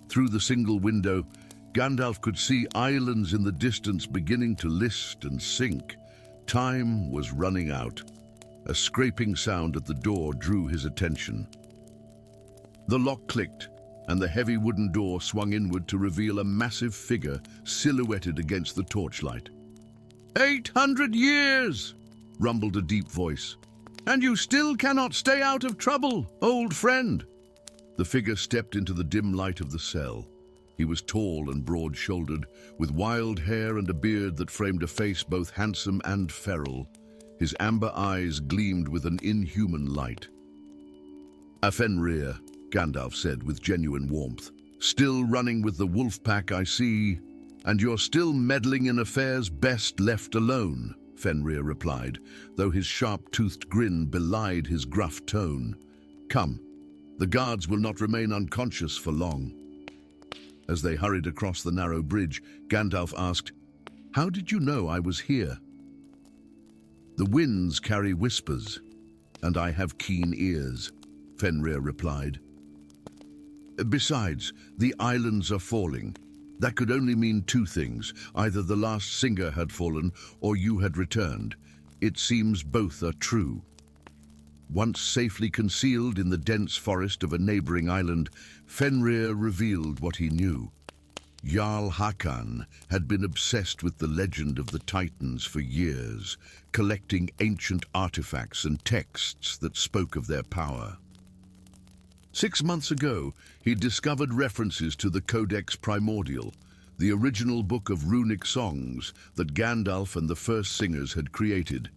Through the single window, Gandalf could see islands in the distance beginning to list and sink. Time was running out. A scraping sound at the door drew his attention. The lock clicked, and the heavy wooden door swung inward to reveal a massive figure silhouetted against the torchlight. 800 years, rumbled a deep voice. And you still cannot stay out of trouble, old friend. The figure stepped into the dim light of the cell. He was tall and broad-shouldered, with wild hair and a beard that framed a face both handsome and feral. His amber eyes gleamed with an inhuman light. Fenrir, Gandalf said with genuine warmth. Still running with the wolf pack, I see, and you're still meddling in affairs best left alone, Fenrir replied, though his sharp-toothed grin belied his gruff tone. Come, the guards will not remain unconscious for long. As they hurried across the narrow bridge, Gandalf asked, How did you know I was here? The winds carry whispers, and I have keen ears, Fenrir replied. Besides, the islands are falling. That could only mean two things. Either the last singer had fallen, or you had returned. It seems both are true. Once safely concealed in the dense forest of a neighboring island, Fenrir revealed what he knew. Jarl Hakon had been obsessed with the legend of the Titans for years, collecting ancient artifacts and texts that spoke of their power. 6 months ago, he discovered references to the Codex Primordial, the original book of runic songs that Gandalf and the first singers had created.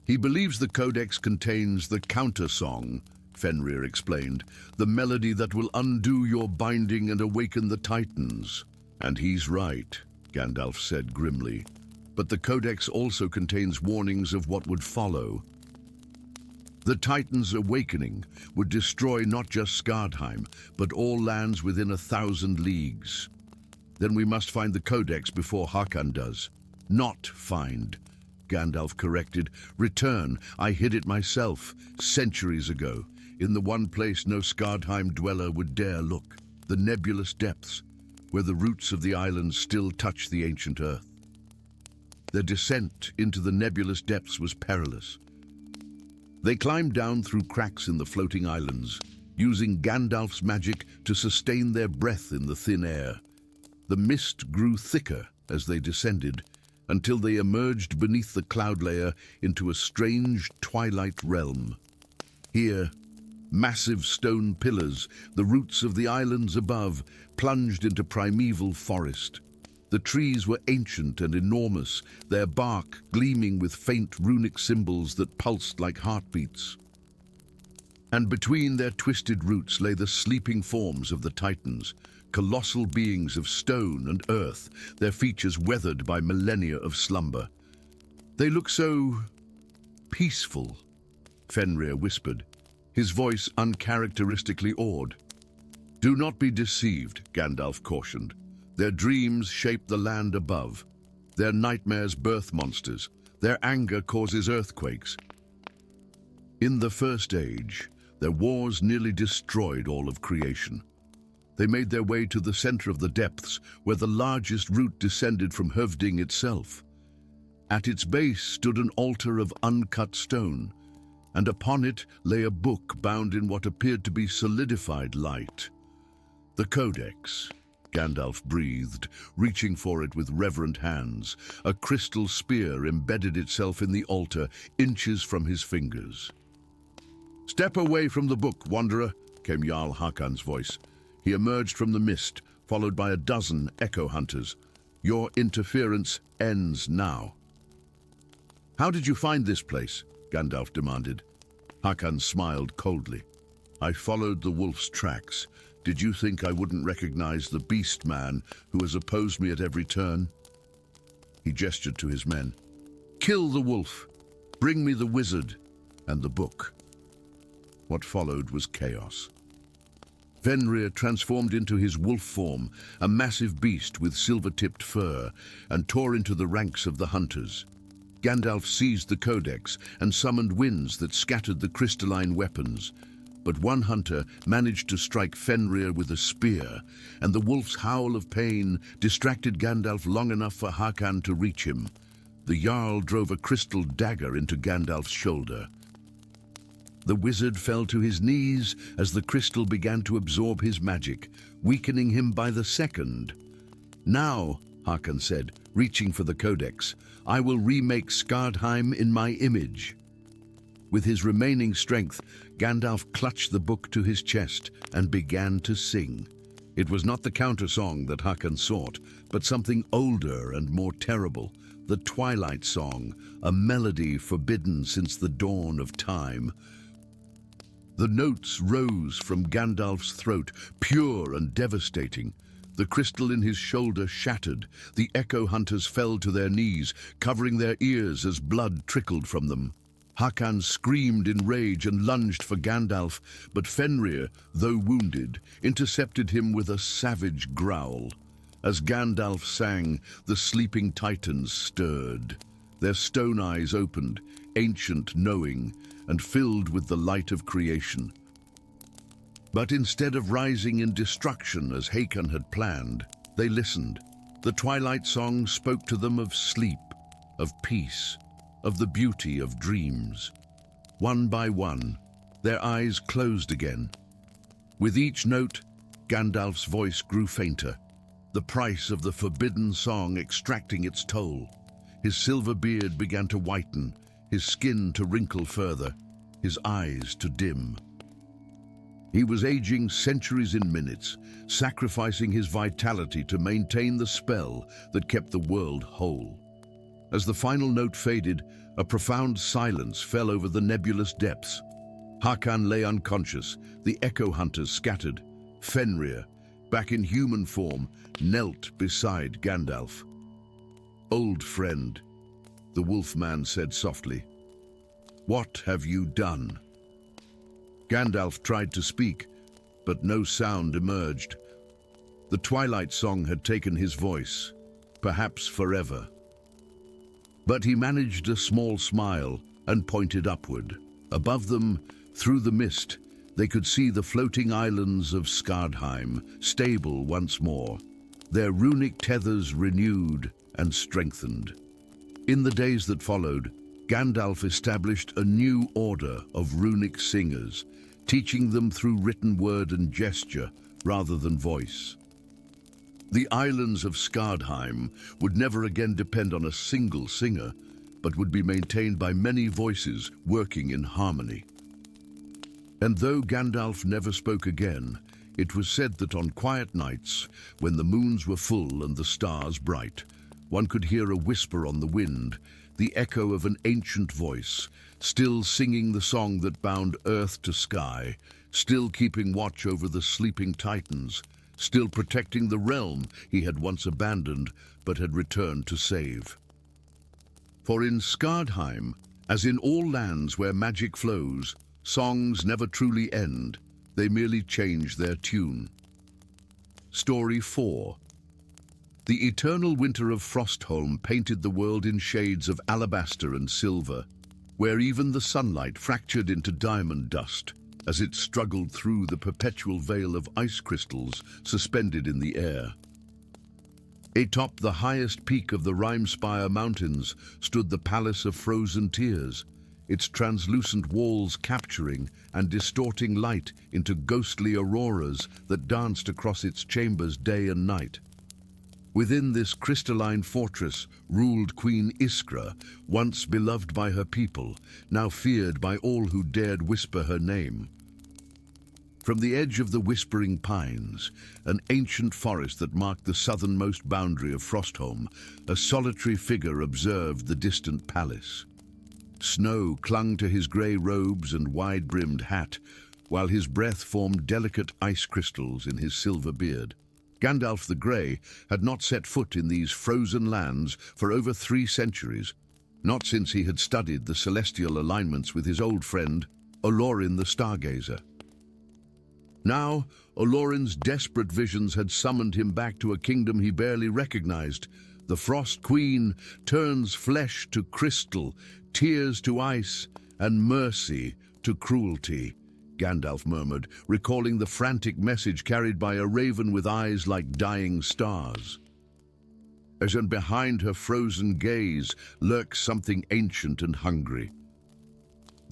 He believes the Codex contains the counter-song, Fenrir explained, the melody that will undo your binding and awaken the Titans. And he's right, Gandalf said grimly. But the Codex also contains warnings of what would follow. The Titans' awakening would destroy not just Skardheim, but all lands within 1,000 leagues. Then we must find the Codex before Hakon does. Not find, Gandalf corrected. Return. I hid it myself, centuries ago, in the one place no Skardheim dweller would dare look, the nebulous depths, where the roots of the islands still touch the ancient earth. Their descent into the nebulous depths was perilous. They climbed down through cracks in the floating islands, using Gandalf's magic to sustain their breath in the thin air. The mist grew thicker as they descended, until they emerged beneath the cloud layer into a strange twilight realm. Here, massive stone pillars, the roots of the islands above, plunged into primeval forest. The trees were ancient and enormous, their bark gleaming with faint runic symbols that pulsed like heartbeats. And between their twisted roots lay the sleeping forms of the Titans, colossal beings of stone and earth, their features weathered by millennia of slumber. They look so peaceful, Fenrir whispered, his voice uncharacteristically awed. Do not be deceived, Gandalf cautioned. Their dreams shape the land above. Their nightmares birth monsters. Their anger causes earthquakes. In the First Age, their wars nearly destroyed all of creation. They made their way to the center of the depths, where the largest root descended from Høvding itself. At its base stood an altar of uncut stone, and upon it lay a book bound in what appeared to be solidified light. The Codex, Gandalf breathed, reaching for it with reverent hands. A crystal spear embedded itself in the altar, inches from his fingers. Step away from the book, wanderer, came Jarl Hakon's voice. He emerged from the mist, followed by a dozen echo hunters. Your interference ends now. How did you find this place? Gandalf demanded. Hakon smiled coldly. I followed the wolf's tracks. Did you think I wouldn't recognize the beast man who has opposed me at every turn? He gestured to his men. Kill the wolf. Bring me the wizard and the book. What followed was chaos. Fenrir transformed into his wolf form, a massive beast with silver-tipped fur, and tore into the ranks of the hunters. Gandalf seized the Codex and summoned winds that scattered the crystalline weapons. But one hunter managed to strike Fenrir with a spear, and the wolf's howl of pain distracted Gandalf long enough for Hakon to reach him. The Jarl drove a crystal dagger into Gandalf's shoulder. The wizard fell to his knees as the crystal began to absorb his magic, weakening him by the second. "Now," Hakon said, reaching for the codex, "I will remake Skardheim in my image." With his remaining strength, Gandalf clutched the book to his chest and began to sing. It was not the counter-song that Hakon sought, but something older and more terrible, the Twilight Song, a melody forbidden since the dawn of time. The notes rose from Gandalf's throat, pure and devastating. The crystal in his shoulder shattered. The echo hunters fell to their knees, covering their ears as blood trickled from them. Hakon screamed in rage and lunged for Gandalf, but Fenrir, though wounded, intercepted him with a savage growl. As Gandalf sang, the sleeping titans stirred. Their stone eyes opened, ancient, knowing, and filled with the light of creation. But instead of rising in destruction as Hakon had planned, they listened. The Twilight Song spoke to them of sleep, of peace, of the beauty of dreams. One by one, their eyes closed again. With each note, Gandalf's voice grew fainter, the price of the forbidden song extracting its toll. His silver beard began to whiten, his skin to wrinkle further, his eyes to dim. He was aging centuries in minutes, sacrificing his vitality to maintain the spell that kept the world whole. As the final note faded, a profound silence fell over the nebulous depths. Hakon lay unconscious, the echo hunters scattered. Fenrir, back in human form, knelt beside Gandalf. "Old friend," the wolfman said softly, "what have you done?" Gandalf tried to speak, but no sound emerged. The Twilight Song had taken his voice, perhaps forever. But he managed a small smile and pointed upward. Above them, through the mist, they could see the floating islands of Skardheim, stable once more, their runic tethers renewed and strengthened. In the days that followed, Gandalf established a new order of runic singers, teaching them through written word and gesture rather than voice. The islands of Skardheim would never again depend on a single singer, but would be maintained by many voices working in harmony. And though Gandalf never spoke again, it was said that on quiet nights, when the moons were full and the stars bright, one could hear a whisper on the wind, the echo of an ancient voice, still singing the song that bound earth to sky, still keeping watch over the sleeping titans, still protecting the realm he had once abandoned but had returned to save. For in Skardheim, as in all lands where magic flows, songs never truly end, they merely change their tune. Story 4. The eternal winter of Frostholm painted the world in shades of alabaster and silver, where even the sunlight fractured into diamond dust as it struggled through the perpetual veil of ice crystals suspended in the air. Atop the highest peak of the Rhymespire Mountains stood the Palace of Frozen Tears, its translucent walls capturing and distorting light into ghostly auroras that danced across its chambers day and night. Within this crystalline fortress ruled Queen Iskra, once beloved by her people, now feared by all who dared whisper her name. From the edge of the Whispering Pines, an ancient forest that marked the southernmost boundary of Frostholm, a solitary figure observed the distant palace. Snow clung to his grey robes and wide-brimmed hat, while his breath formed delicate ice crystals in his silver beard. Gandalf the Grey had not set foot in these frozen lands for over 3 centuries, not since he had studied the celestial alignments with his old friend, Olorin the Stargazer. Now, Olorin's desperate visions had summoned him back to a kingdom he barely recognized. The Frost Queen turns flesh to crystal, tears to ice, and mercy to cruelty, Gandalf murmured, recalling the frantic message carried by a raven with eyes like dying stars. As and behind her frozen gaze lurks something ancient and hungry.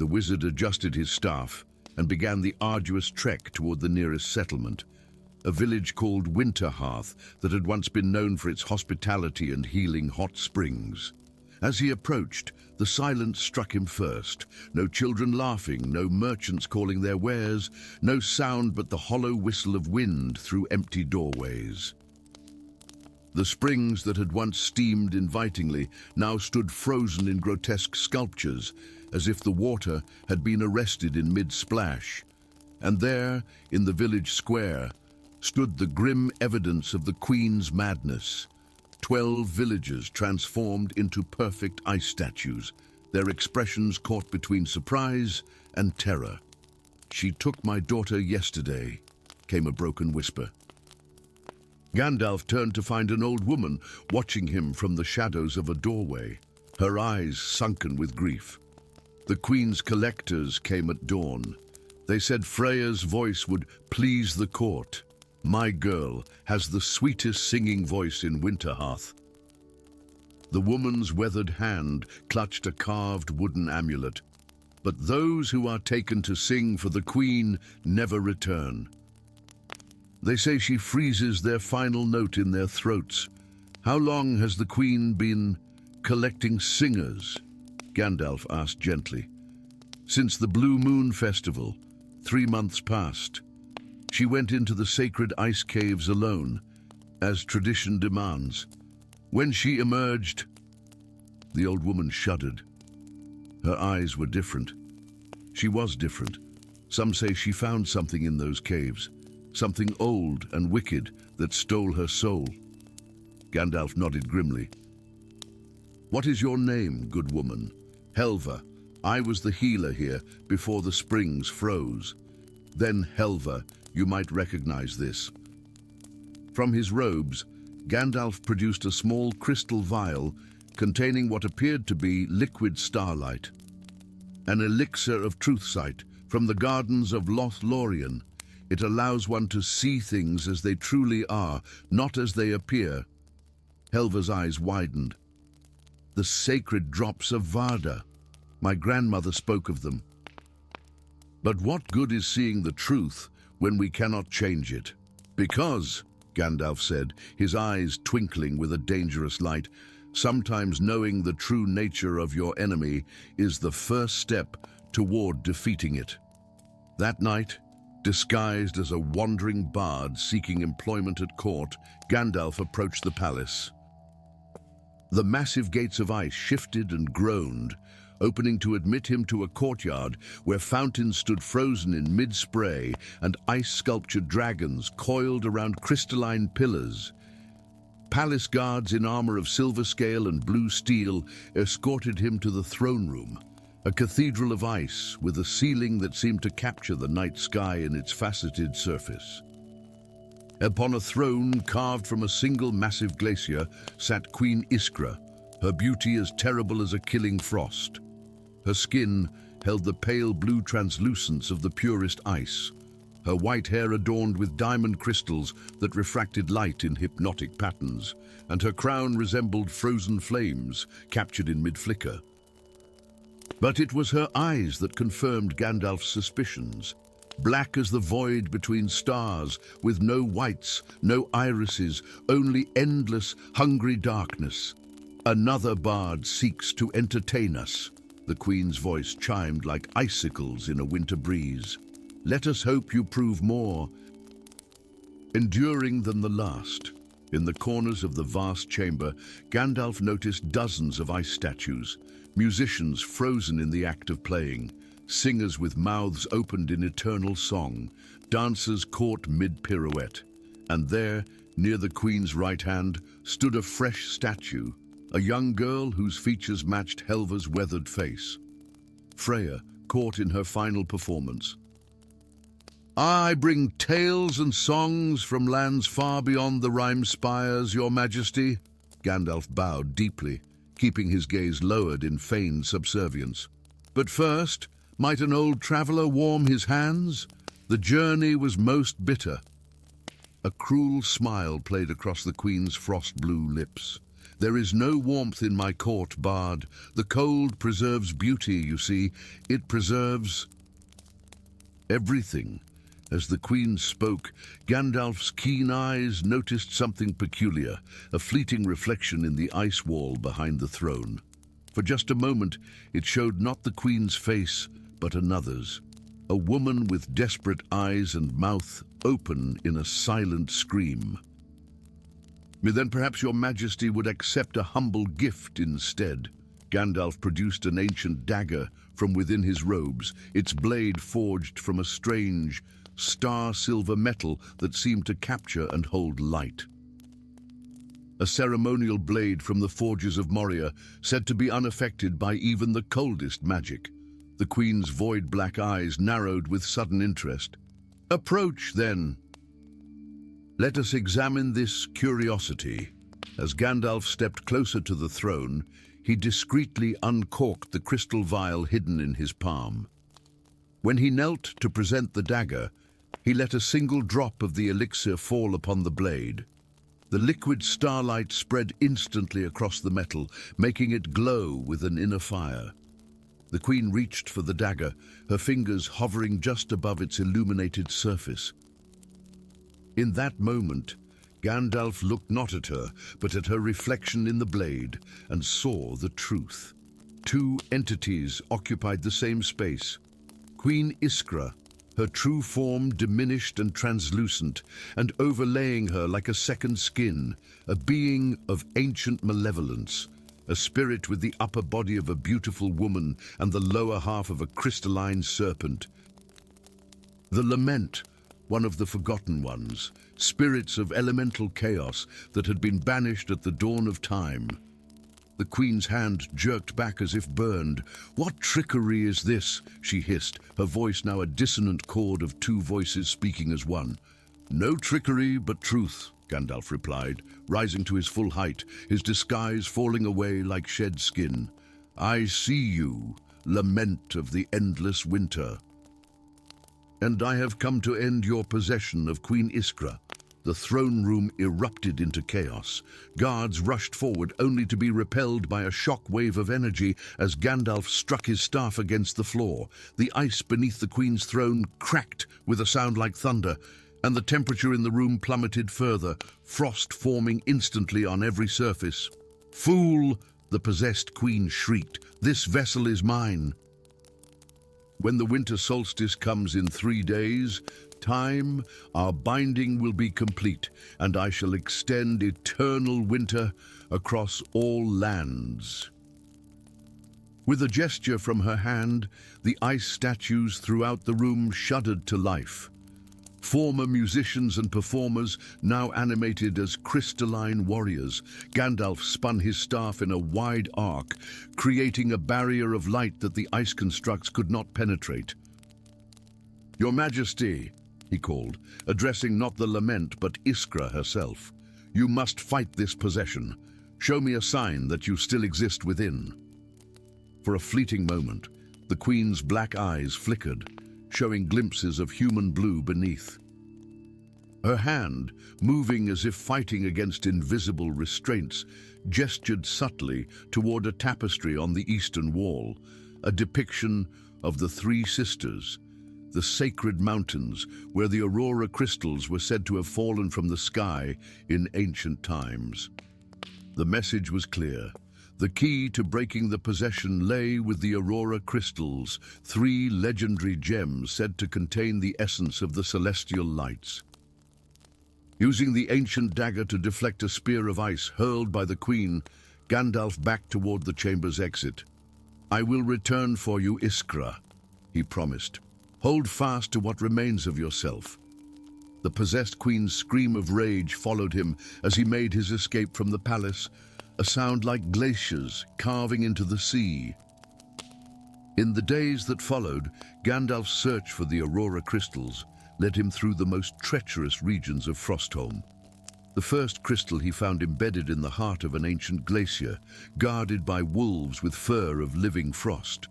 The wizard adjusted his staff and began the arduous trek toward the nearest settlement, a village called Winterhearth that had once been known for its hospitality and healing hot springs. As he approached, the silence struck him first. No children laughing, no merchants calling their wares, no sound but the hollow whistle of wind through empty doorways. The springs that had once steamed invitingly now stood frozen in grotesque sculptures, as if the water had been arrested in mid-splash. And there, in the village square, stood the grim evidence of the Queen's madness. 12 villagers transformed into perfect ice statues, their expressions caught between surprise and terror. "She took my daughter yesterday," came a broken whisper. Gandalf turned to find an old woman watching him from the shadows of a doorway, her eyes sunken with grief. The Queen's collectors came at dawn. They said Freya's voice would please the court. "My girl has the sweetest singing voice in Winterhearth." The woman's weathered hand clutched a carved wooden amulet. "But those who are taken to sing for the Queen never return. They say she freezes their final note in their throats. How long has the Queen been collecting singers?" Gandalf asked gently. "Since the Blue Moon Festival, 3 months past. She went into the sacred ice caves alone, as tradition demands. When she emerged..." The old woman shuddered. Her eyes were different. She was different. Some say she found something in those caves, something old and wicked that stole her soul. Gandalf nodded grimly. "What is your name, good woman?" "Helva. I was the healer here before the springs froze." "Then, Helva, you might recognize this." From his robes, Gandalf produced a small crystal vial containing what appeared to be liquid starlight. An elixir of truth-sight from the gardens of LOTR. It allows one to see things as they truly are, not as they appear. Helva's eyes widened. "The sacred drops of Varda. My grandmother spoke of them. But what good is seeing the truth when we cannot change it?" "Because," Gandalf said, his eyes twinkling with a dangerous light, "sometimes knowing the true nature of your enemy is the first step toward defeating it." That night, disguised as a wandering bard seeking employment at court, Gandalf approached the palace. The massive gates of ice shifted and groaned, opening to admit him to a courtyard where fountains stood frozen in mid-spray and ice-sculptured dragons coiled around crystalline pillars. Palace guards in armor of silver scale and blue steel escorted him to the throne room, a cathedral of ice with a ceiling that seemed to capture the night sky in its faceted surface. Upon a throne carved from a single massive glacier sat Queen Iskra, her beauty as terrible as a killing frost. Her skin held the pale blue translucence of the purest ice, her white hair adorned with diamond crystals that refracted light in hypnotic patterns, and her crown resembled frozen flames captured in mid-flicker. But it was her eyes that confirmed Gandalf's suspicions. Black as the void between stars, with no whites, no irises, only endless, hungry darkness. "Another bard seeks to entertain us," the Queen's voice chimed like icicles in a winter breeze. "Let us hope you prove more enduring than the last." In the corners of the vast chamber, Gandalf noticed dozens of ice statues, musicians frozen in the act of playing, singers with mouths opened in eternal song, dancers caught mid-pirouette. And there, near the Queen's right hand, stood a fresh statue, a young girl whose features matched Helva's weathered face. Freya, caught in her final performance. "I bring tales and songs from lands far beyond the rime spires, your majesty." Gandalf bowed deeply, keeping his gaze lowered in feigned subservience. "But first, might an old traveler warm his hands? The journey was most bitter." A cruel smile played across the Queen's frost-blue lips. There is no warmth in my court, Bard. The cold preserves beauty, you see. It preserves everything. As the queen spoke, Gandalf's keen eyes noticed something peculiar, a fleeting reflection in the ice wall behind the throne. For just a moment, it showed not the queen's face, but another's. A woman with desperate eyes and mouth open in a silent scream. Then perhaps your majesty would accept a humble gift instead. Gandalf produced an ancient dagger from within his robes, its blade forged from a strange, star-silver metal that seemed to capture and hold light. A ceremonial blade from the forges of Moria, said to be unaffected by even the coldest magic. The queen's void-black eyes narrowed with sudden interest. Approach, then. Let us examine this curiosity. As Gandalf stepped closer to the throne, he discreetly uncorked the crystal vial hidden in his palm. When he knelt to present the dagger, he let a single drop of the elixir fall upon the blade. The liquid starlight spread instantly across the metal, making it glow with an inner fire. The queen reached for the dagger, her fingers hovering just above its illuminated surface. In that moment, Gandalf looked not at her, but at her reflection in the blade, and saw the truth. Two entities occupied the same space. Queen Iskra, her true form diminished and translucent, and overlaying her like a second skin, a being of ancient malevolence, a spirit with the upper body of a beautiful woman and the lower half of a crystalline serpent. The Lament, one of the Forgotten Ones, spirits of elemental chaos that had been banished at the dawn of time. The queen's hand jerked back as if burned. "What trickery is this?" she hissed, her voice now a dissonant chord of two voices speaking as one. "No trickery, but truth," Gandalf replied, rising to his full height, his disguise falling away like shed skin. "I see you, lament of the endless winter. And I have come to end your possession of Queen Iskra." The throne room erupted into chaos. Guards rushed forward only to be repelled by a shock wave of energy as Gandalf struck his staff against the floor. The ice beneath the queen's throne cracked with a sound like thunder, and the temperature in the room plummeted further, frost forming instantly on every surface. "Fool!" the possessed queen shrieked. "This vessel is mine. When the winter solstice comes in 3 days, time, our binding will be complete, and I shall extend eternal winter across all lands." With a gesture from her hand, the ice statues throughout the room shuddered to life. Former musicians and performers, now animated as crystalline warriors, Gandalf spun his staff in a wide arc, creating a barrier of light that the ice constructs could not penetrate. "Your Majesty," he called, addressing not the Lament but Iskra herself, "you must fight this possession. Show me a sign that you still exist within." For a fleeting moment, the queen's black eyes flickered, showing glimpses of human blue beneath. Her hand, moving as if fighting against invisible restraints, gestured subtly toward a tapestry on the eastern wall, a depiction of the Three Sisters, the sacred mountains where the aurora crystals were said to have fallen from the sky in ancient times. The message was clear. The key to breaking the possession lay with the aurora crystals, 3 legendary gems said to contain the essence of the celestial lights. Using the ancient dagger to deflect a spear of ice hurled by the queen, Gandalf backed toward the chamber's exit. "I will return for you, Iskra," he promised. "Hold fast to what remains of yourself." The possessed queen's scream of rage followed him as he made his escape from the palace, a sound like glaciers carving into the sea. In the days that followed, Gandalf's search for the aurora crystals led him through the most treacherous regions of Frostholm. The first crystal he found embedded in the heart of an ancient glacier, guarded by wolves with fur of living frost.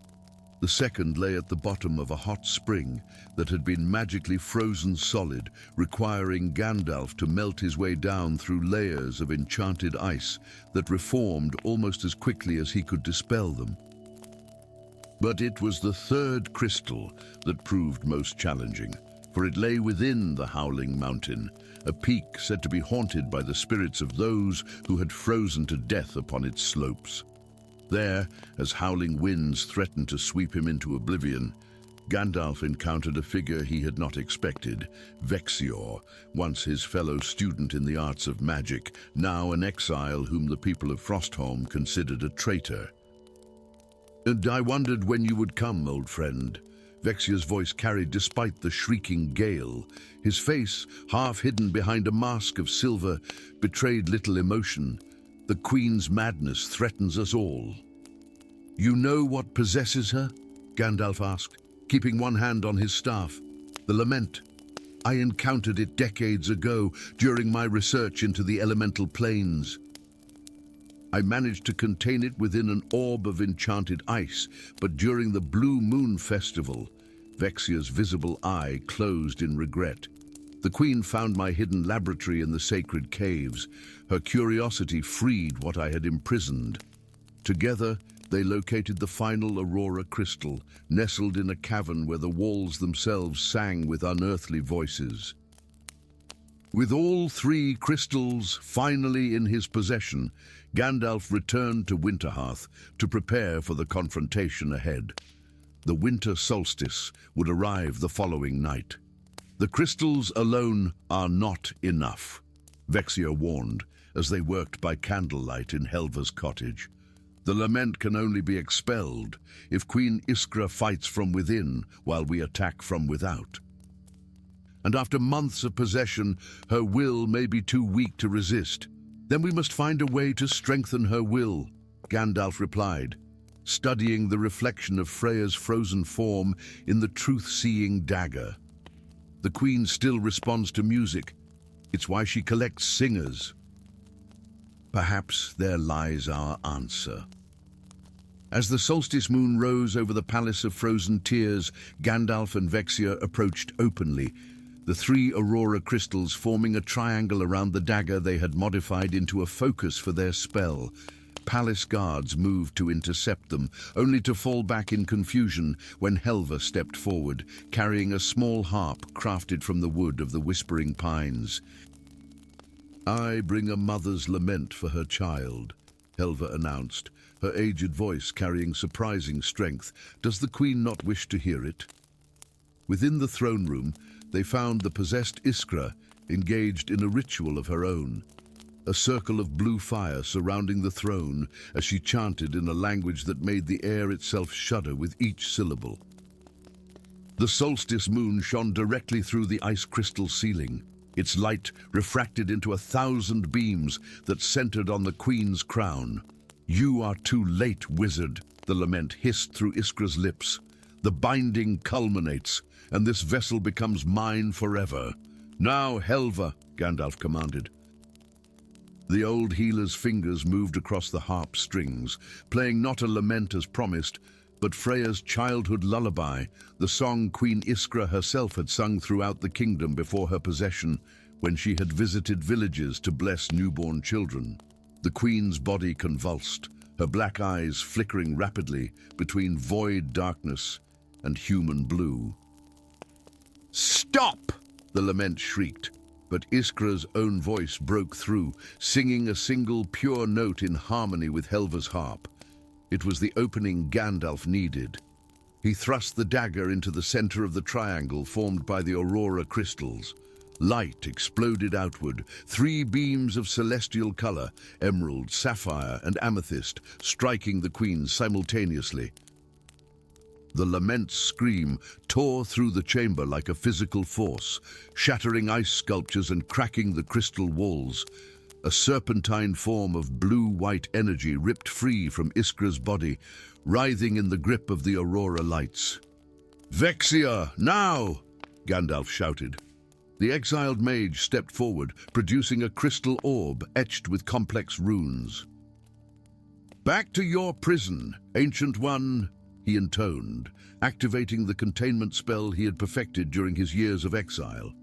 The second lay at the bottom of a hot spring that had been magically frozen solid, requiring Gandalf to melt his way down through layers of enchanted ice that reformed almost as quickly as he could dispel them. But it was the third crystal that proved most challenging, for it lay within the Howling Mountain, a peak said to be haunted by the spirits of those who had frozen to death upon its slopes. There, as howling winds threatened to sweep him into oblivion, Gandalf encountered a figure he had not expected, Vexior, once his fellow student in the arts of magic, now an exile whom the people of Frostholm considered a traitor. "And I wondered when you would come, old friend," Vexior's voice carried despite the shrieking gale. His face, half hidden behind a mask of silver, betrayed little emotion. "The Queen's madness threatens us all." "You know what possesses her?" Gandalf asked, keeping one hand on his staff. "The lament. I encountered it decades ago during my research into the elemental planes. I managed to contain it within an orb of enchanted ice, but during the Blue Moon Festival, Vexior's visible eye closed in regret. The Queen found my hidden laboratory in the sacred caves. Her curiosity freed what I had imprisoned. Together, they located the final Aurora crystal, nestled in a cavern where the walls themselves sang with unearthly voices. With all three crystals finally in his possession, Gandalf returned to Winterhearth to prepare for the confrontation ahead. The winter solstice would arrive the following night. "The crystals alone are not enough," Vexior warned as they worked by candlelight in Helva's cottage. "The lament can only be expelled if Queen Iskra fights from within while we attack from without. And after months of possession, her will may be too weak to resist. Then we must find a way to strengthen her will," Gandalf replied, studying the reflection of Freya's frozen form in the truth-seeing dagger. "The Queen still responds to music. It's why she collects singers. Perhaps there lies our answer." As the solstice moon rose over the Palace of Frozen Tears, Gandalf and Vexior approached openly, the three Aurora crystals forming a triangle around the dagger they had modified into a focus for their spell. Palace guards moved to intercept them, only to fall back in confusion when Helva stepped forward, carrying a small harp crafted from the wood of the Whispering Pines. "I bring a mother's lament for her child," Helva announced, her aged voice carrying surprising strength. "Does the Queen not wish to hear it?" Within the throne room, they found the possessed Iskra engaged in a ritual of her own. A circle of blue fire surrounding the throne as she chanted in a language that made the air itself shudder with each syllable. The solstice moon shone directly through the ice crystal ceiling, its light refracted into 1,000 beams that centered on the Queen's crown. "You are too late, wizard," the lament hissed through Iskra's lips. "The binding culminates, and this vessel becomes mine forever." "Now, Helva," Gandalf commanded. The old healer's fingers moved across the harp strings, playing not a lament as promised, but Freya's childhood lullaby, the song Queen Iskra herself had sung throughout the kingdom before her possession, when she had visited villages to bless newborn children. The Queen's body convulsed, her black eyes flickering rapidly between void darkness and human blue. "Stop!" the lament shrieked. But Iskra's own voice broke through, singing a single pure note in harmony with Helva's harp. It was the opening Gandalf needed. He thrust the dagger into the center of the triangle formed by the Aurora crystals. Light exploded outward, 3 beams of celestial color, emerald, sapphire, and amethyst, striking the Queen simultaneously. The lament's scream tore through the chamber like a physical force, shattering ice sculptures and cracking the crystal walls. A serpentine form of blue-white energy ripped free from Iskra's body, writhing in the grip of the Aurora lights. "Vexior, now!" Gandalf shouted. The exiled mage stepped forward, producing a crystal orb etched with complex runes. "Back to your prison, Ancient One," he intoned, activating the containment spell he had perfected during his years of exile.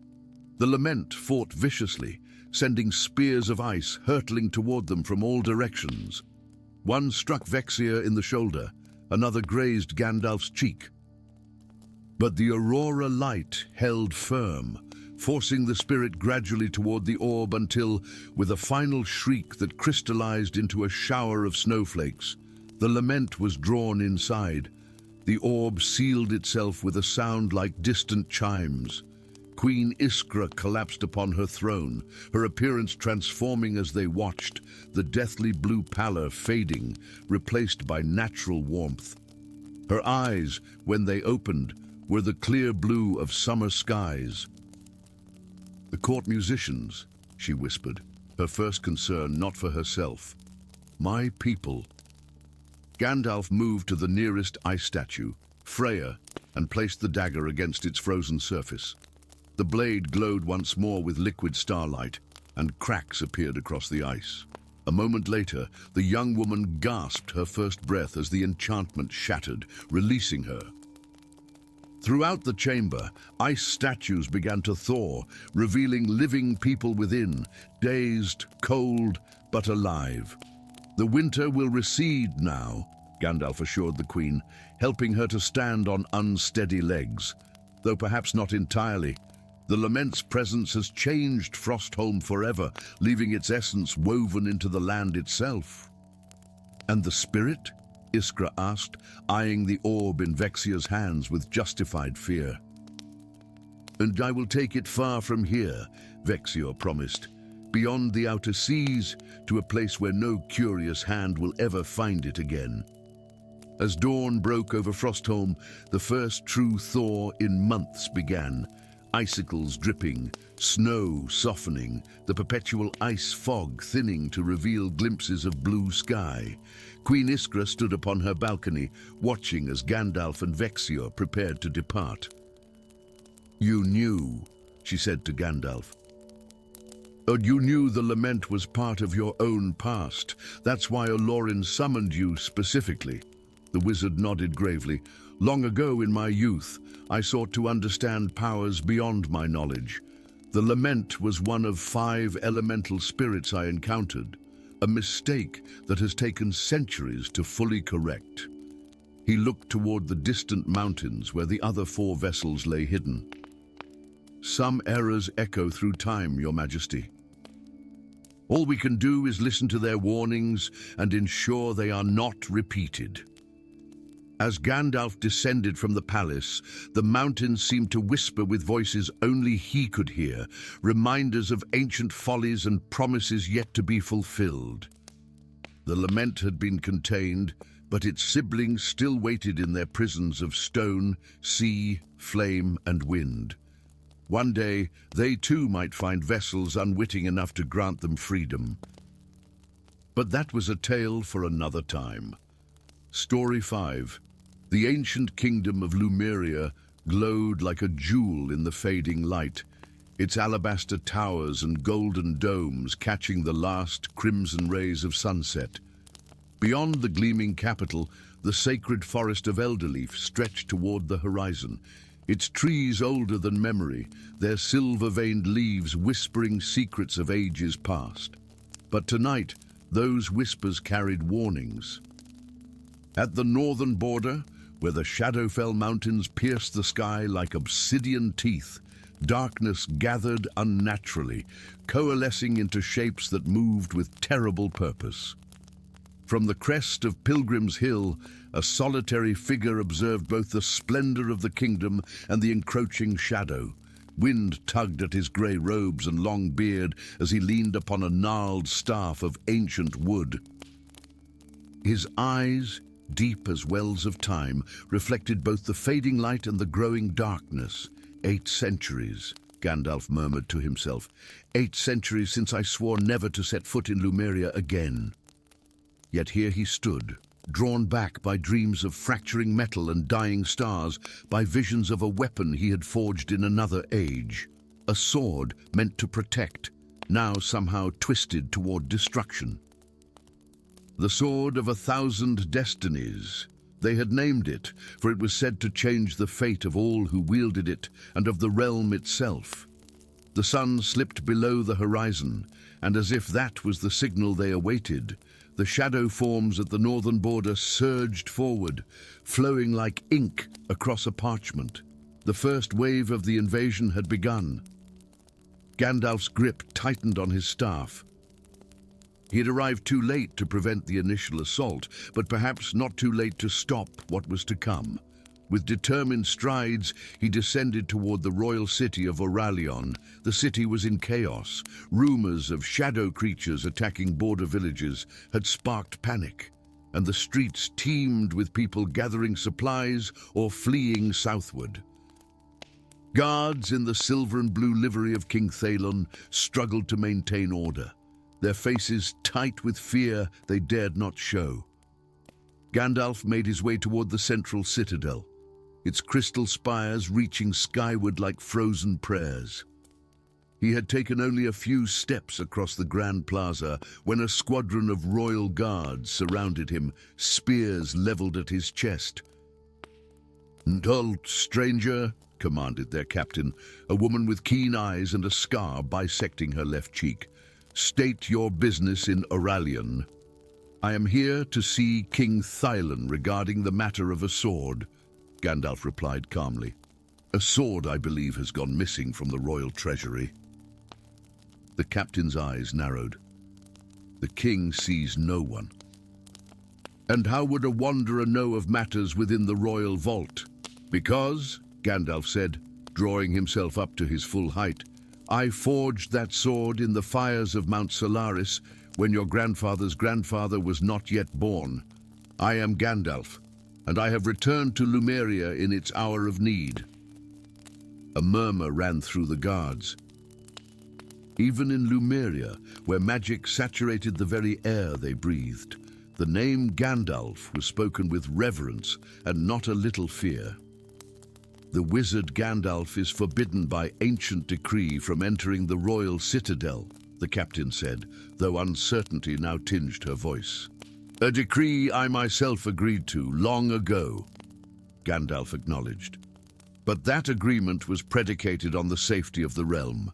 The lament fought viciously, sending spears of ice hurtling toward them from all directions. One struck Vexia in the shoulder, another grazed Gandalf's cheek. But the aurora light held firm, forcing the spirit gradually toward the orb until, with a final shriek that crystallized into a shower of snowflakes, the lament was drawn inside. The orb sealed itself with a sound like distant chimes. Queen Iskra collapsed upon her throne, her appearance transforming as they watched, the deathly blue pallor fading, replaced by natural warmth. Her eyes, when they opened, were the clear blue of summer skies. "The court musicians," she whispered, her first concern not for herself. "My people." Gandalf moved to the nearest ice statue, Freya, and placed the dagger against its frozen surface. The blade glowed once more with liquid starlight, and cracks appeared across the ice. A moment later, the young woman gasped her first breath as the enchantment shattered, releasing her. Throughout the chamber, ice statues began to thaw, revealing living people within, dazed, cold, but alive. "The winter will recede now," Gandalf assured the queen, helping her to stand on unsteady legs. Though perhaps not entirely, the lament's presence has changed Frostholm forever, leaving its essence woven into the land itself. "And the spirit?" Iskra asked, eyeing the orb in Vexia's hands with justified fear. "And I will take it far from here," Vexia promised, "beyond the outer seas, to a place where no curious hand will ever find it again." As dawn broke over Frostholm, the first true thaw in months began. Icicles dripping, snow softening, the perpetual ice fog thinning to reveal glimpses of blue sky. Queen Iskra stood upon her balcony, watching as Gandalf and Vexia prepared to depart. "You knew," she said to Gandalf. "You knew the lament was part of your own past. That's why Olorin summoned you specifically." The wizard nodded gravely. "Long ago in my youth, I sought to understand powers beyond my knowledge. The lament was one of 5 elemental spirits I encountered, a mistake that has taken centuries to fully correct." He looked toward the distant mountains where the other 4 vessels lay hidden. "Some errors echo through time, Your Majesty. All we can do is listen to their warnings and ensure they are not repeated." As Gandalf descended from the palace, the mountains seemed to whisper with voices only he could hear, reminders of ancient follies and promises yet to be fulfilled. The lament had been contained, but its siblings still waited in their prisons of stone, sea, flame, and wind. One day, they too might find vessels unwitting enough to grant them freedom. But that was a tale for another time. Story 5. The ancient kingdom of Lumeria glowed like a jewel in the fading light, its alabaster towers and golden domes catching the last crimson rays of sunset. Beyond the gleaming capital, the sacred forest of Elderleaf stretched toward the horizon, its trees older than memory, their silver-veined leaves whispering secrets of ages past. But tonight, those whispers carried warnings. At the northern border, where the Shadowfell Mountains pierced the sky like obsidian teeth, darkness gathered unnaturally, coalescing into shapes that moved with terrible purpose. From the crest of Pilgrim's Hill, a solitary figure observed both the splendor of the kingdom and the encroaching shadow. Wind tugged at his grey robes and long beard as he leaned upon a gnarled staff of ancient wood. His eyes, deep as wells of time, reflected both the fading light and the growing darkness. 8 centuries, Gandalf murmured to himself. 8 centuries since I swore never to set foot in Lumeria again. Yet here he stood, drawn back by dreams of fracturing metal and dying stars, by visions of a weapon he had forged in another age. A sword meant to protect, now somehow twisted toward destruction. The sword of 1,000 destinies, They had named it, for it was said to change the fate of all who wielded it and of the realm itself. The sun slipped below the horizon, and as if that was the signal they awaited, the shadow forms at the northern border surged forward, flowing like ink across a parchment. The first wave of the invasion had begun. Gandalf's grip tightened on his staff. He had arrived too late to prevent the initial assault, but perhaps not too late to stop what was to come. With determined strides, he descended toward the royal city of Oralion. The city was in chaos. Rumors of shadow creatures attacking border villages had sparked panic, and the streets teemed with people gathering supplies or fleeing southward. Guards in the silver and blue livery of King Thalon struggled to maintain order, their faces tight with fear they dared not show. Gandalf made his way toward the central citadel, its crystal spires reaching skyward like frozen prayers. He had taken only a few steps across the Grand Plaza when a squadron of royal guards surrounded him, spears leveled at his chest. "Untold, stranger," commanded their captain, a woman with keen eyes and a scar bisecting her left cheek. "State your business in Oralion." "I am here to see King Thalon regarding the matter of a sword," Gandalf replied calmly. "A sword, I believe, has gone missing from the royal treasury." The captain's eyes narrowed. "The king sees no one." "And how would a wanderer know of matters within the royal vault?" "Because," Gandalf said, drawing himself up to his full height, "I forged that sword in the fires of Mount Solaris when your grandfather's grandfather was not yet born. I am Gandalf, and I have returned to Lumeria in its hour of need." A murmur ran through the guards. Even in Lumeria, where magic saturated the very air they breathed, the name Gandalf was spoken with reverence and not a little fear. "The wizard Gandalf is forbidden by ancient decree from entering the royal citadel," the captain said, though uncertainty now tinged her voice. "A decree I myself agreed to long ago," Gandalf acknowledged. "But that agreement was predicated on the safety of the realm.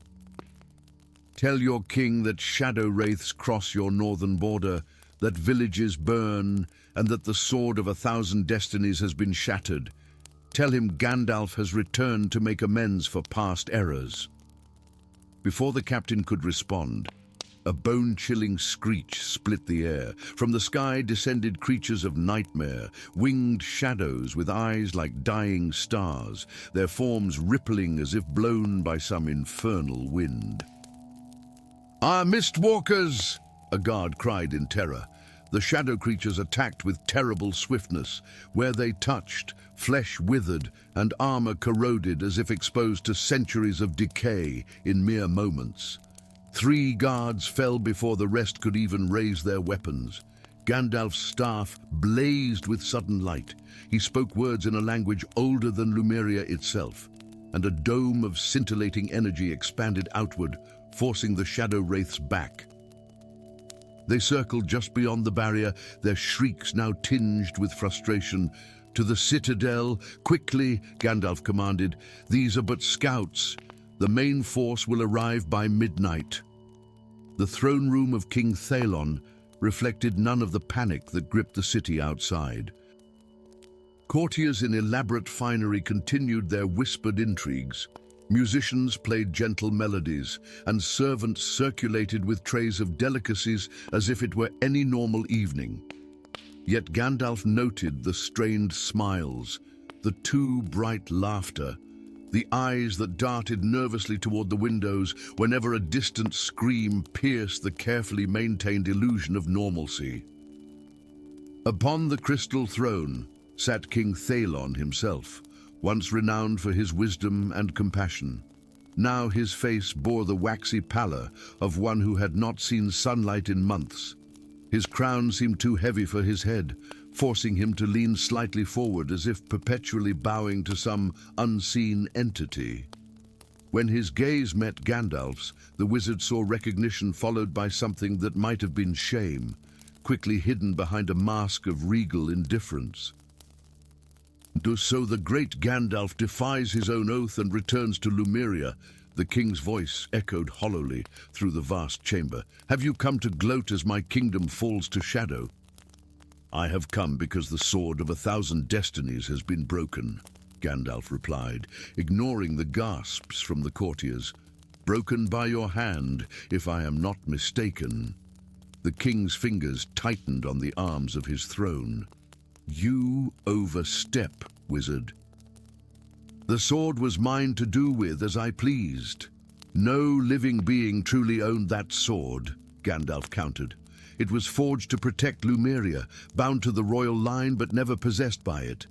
Tell your king that shadow wraiths cross your northern border, that villages burn, and that the sword of 1,000 destinies has been shattered. Tell him Gandalf has returned to make amends for past errors." Before the captain could respond, a bone-chilling screech split the air. From the sky descended creatures of nightmare, winged shadows with eyes like dying stars, their forms rippling as if blown by some infernal wind. "Ah, Mistwalkers!" a guard cried in terror. The shadow creatures attacked with terrible swiftness. Where they touched, flesh withered and armor corroded as if exposed to centuries of decay in mere moments. 3 guards fell before the rest could even raise their weapons. Gandalf's staff blazed with sudden light. He spoke words in a language older than Lumeria itself, and a dome of scintillating energy expanded outward, forcing the shadow wraiths back. They circled just beyond the barrier, their shrieks now tinged with frustration. "To the citadel, quickly," Gandalf commanded. "These are but scouts. The main force will arrive by midnight." The throne room of King Thalon reflected none of the panic that gripped the city outside. Courtiers in elaborate finery continued their whispered intrigues. Musicians played gentle melodies, and servants circulated with trays of delicacies as if it were any normal evening. Yet Gandalf noted the strained smiles, the too bright laughter, the eyes that darted nervously toward the windows whenever a distant scream pierced the carefully maintained illusion of normalcy. Upon the crystal throne sat King Thalon himself, once renowned for his wisdom and compassion. Now his face bore the waxy pallor of one who had not seen sunlight in months. His crown seemed too heavy for his head, forcing him to lean slightly forward as if perpetually bowing to some unseen entity. When his gaze met Gandalf's, the wizard saw recognition followed by something that might have been shame, quickly hidden behind a mask of regal indifference. So the great Gandalf defies his own oath and returns to Lumeria. The king's voice echoed hollowly through the vast chamber. Have you come to gloat as my kingdom falls to shadow? I have come because the sword of 1,000 destinies has been broken, Gandalf replied, ignoring the gasps from the courtiers. Broken by your hand, if I am not mistaken. The king's fingers tightened on the arms of his throne. You overstep, wizard. The sword was mine to do with as I pleased. No living being truly owned that sword, Gandalf countered. It was forged to protect Lumeria, bound to the royal line but never possessed by it.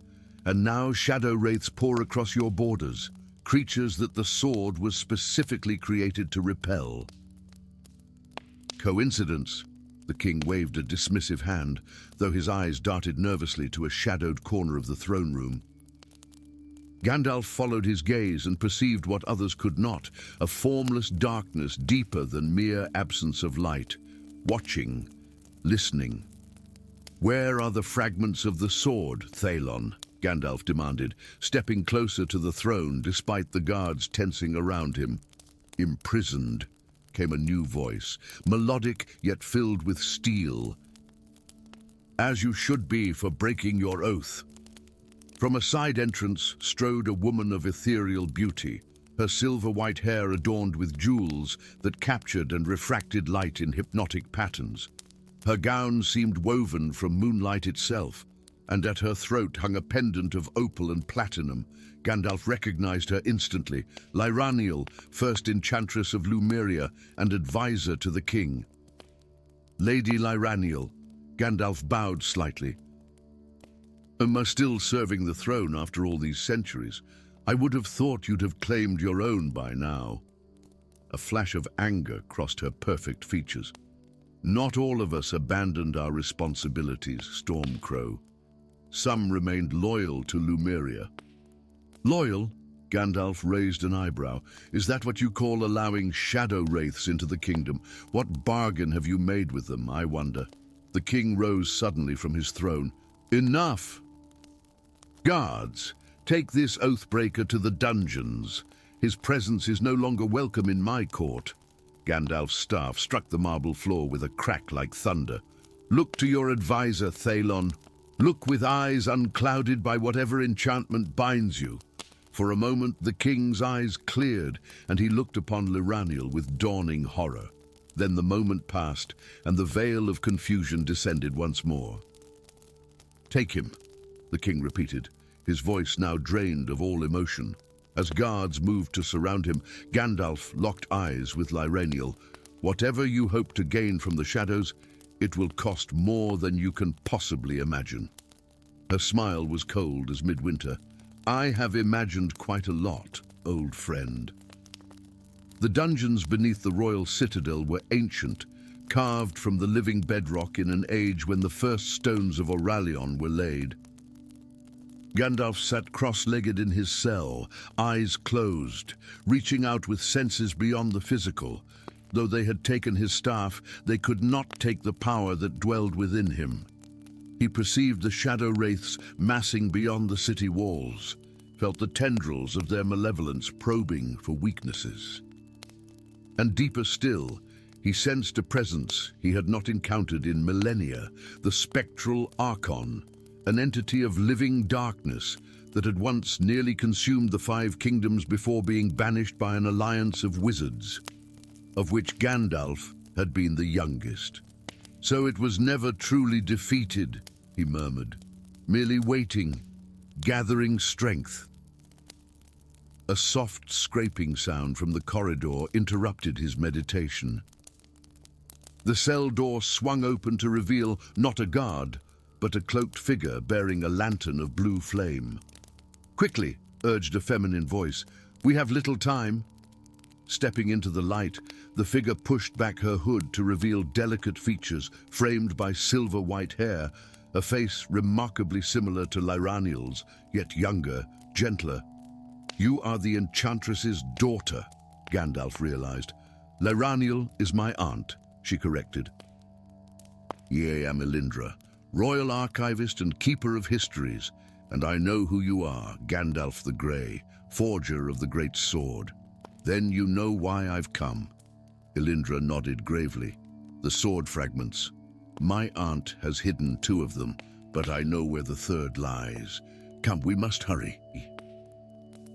And now shadow wraiths pour across your borders, creatures that the sword was specifically created to repel. Coincidence? The king waved a dismissive hand, though his eyes darted nervously to a shadowed corner of the throne room. Gandalf followed his gaze and perceived what others could not, a formless darkness deeper than mere absence of light, watching, listening. Where are the fragments of the sword, Thalon? Gandalf demanded, stepping closer to the throne despite the guards tensing around him. Imprisoned, came a new voice, melodic yet filled with steel. As you should be for breaking your oath. From a side entrance strode a woman of ethereal beauty, her silver-white hair adorned with jewels that captured and refracted light in hypnotic patterns. Her gown seemed woven from moonlight itself, and at her throat hung a pendant of opal and platinum. Gandalf recognized her instantly, Lyraniel, first enchantress of Lumeria and advisor to the king. Lady Lyraniel, Gandalf bowed slightly. Am I still serving the throne after all these centuries? I would have thought you'd have claimed your own by now. A flash of anger crossed her perfect features. Not all of us abandoned our responsibilities, Stormcrow. Some remained loyal to Lumeria. Loyal? Gandalf raised an eyebrow. Is that what you call allowing shadow wraiths into the kingdom? What bargain have you made with them, I wonder? The king rose suddenly from his throne. Enough! Guards, take this oathbreaker to the dungeons. His presence is no longer welcome in my court. Gandalf's staff struck the marble floor with a crack like thunder. Look to your advisor, Thalon. Look with eyes unclouded by whatever enchantment binds you. For a moment the king's eyes cleared, and he looked upon Lyraniel with dawning horror. Then the moment passed, and the veil of confusion descended once more. Take him, the king repeated, his voice now drained of all emotion. As guards moved to surround him, Gandalf locked eyes with Lyraniel. Whatever you hope to gain from the shadows, it will cost more than you can possibly imagine. Her smile was cold as midwinter. I have imagined quite a lot, old friend. The dungeons beneath the royal citadel were ancient, carved from the living bedrock in an age when the first stones of Oralion were laid. Gandalf sat cross-legged in his cell, eyes closed, reaching out with senses beyond the physical. Though they had taken his staff, they could not take the power that dwelled within him. He perceived the shadow wraiths massing beyond the city walls, felt the tendrils of their malevolence probing for weaknesses. And deeper still, he sensed a presence he had not encountered in millennia, the spectral Archon, an entity of living darkness that had once nearly consumed the Five Kingdoms before being banished by an alliance of wizards, of which Gandalf had been the youngest. So it was never truly defeated, he murmured, merely waiting, gathering strength. A soft scraping sound from the corridor interrupted his meditation. The cell door swung open to reveal not a guard, but a cloaked figure bearing a lantern of blue flame. Quickly, urged a feminine voice. We have little time. Stepping into the light, the figure pushed back her hood to reveal delicate features framed by silver-white hair, a face remarkably similar to Lyraniel's, yet younger, gentler. You are the enchantress's daughter, Gandalf realized. Lyraniel is my aunt, she corrected. Ye am Elindra, royal archivist and keeper of histories, And I know who you are, Gandalf the Grey, forger of the great sword. Then you know why I've come." Elindra nodded gravely. "The sword fragments. My aunt has hidden 2 of them, but I know where the 3rd lies. Come, we must hurry.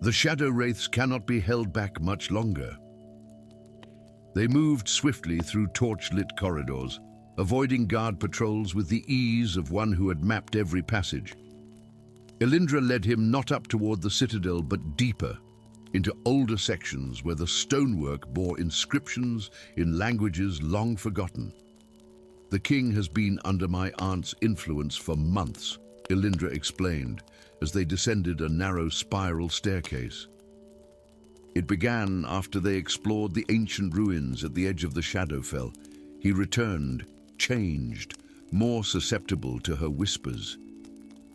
The shadow wraiths cannot be held back much longer." They moved swiftly through torch-lit corridors, avoiding guard patrols with the ease of one who had mapped every passage. Elindra led him not up toward the citadel, but deeper, into older sections where the stonework bore inscriptions in languages long forgotten. "The king has been under my aunt's influence for months," Elindra explained, as they descended a narrow spiral staircase. "It began after they explored the ancient ruins at the edge of the Shadowfell. He returned, changed, more susceptible to her whispers."